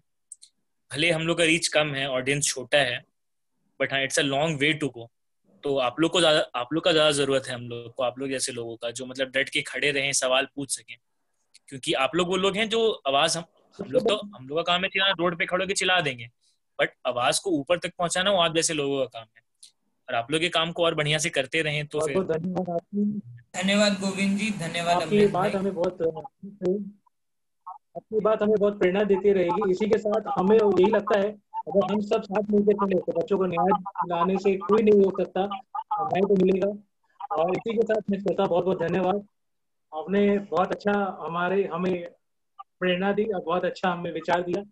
भले हम लोग का रीच कम है, ऑडियंस छोटा है, बट हाँ it's a long way to go. तो आप लोग का ज्यादा जरूरत है, हम लोग को, आप लोग जैसे लोगों का जो मतलब डट के खड़े रहें, सवाल पूछ सकें, क्योंकि आप लोग वो लोग हैं जो आवाज हम लोग का काम है चिल्लाना, रोड पे खड़े होकर चिल्ला देंगे, बट आवाज को ऊपर तक पहुंचाना वो आप जैसे लोगों का काम है। और आप लोग ये काम को और बढ़िया से करते रहें तो बहुत फिर। बहुत धन्यवाद आपकी। धन्यवाद गोविंद जी, धन्यवाद आपकी अमरेंद्र बात भाई। हमें बहुत आपकी बात हमें बहुत प्रेरणा देती रहेगी। इसी के साथ हमें यही लगता है, अगर हम सब साथ मिलकर चले तो बच्चों को न्याय दिलाने से कोई नहीं रोक सकता, न्याय तो मिलेगा। और इसी के साथ मैं कहता बहुत बहुत धन्यवाद। आपने बहुत अच्छा हमें प्रेरणा दी और बहुत अच्छा हमें विचार दिया।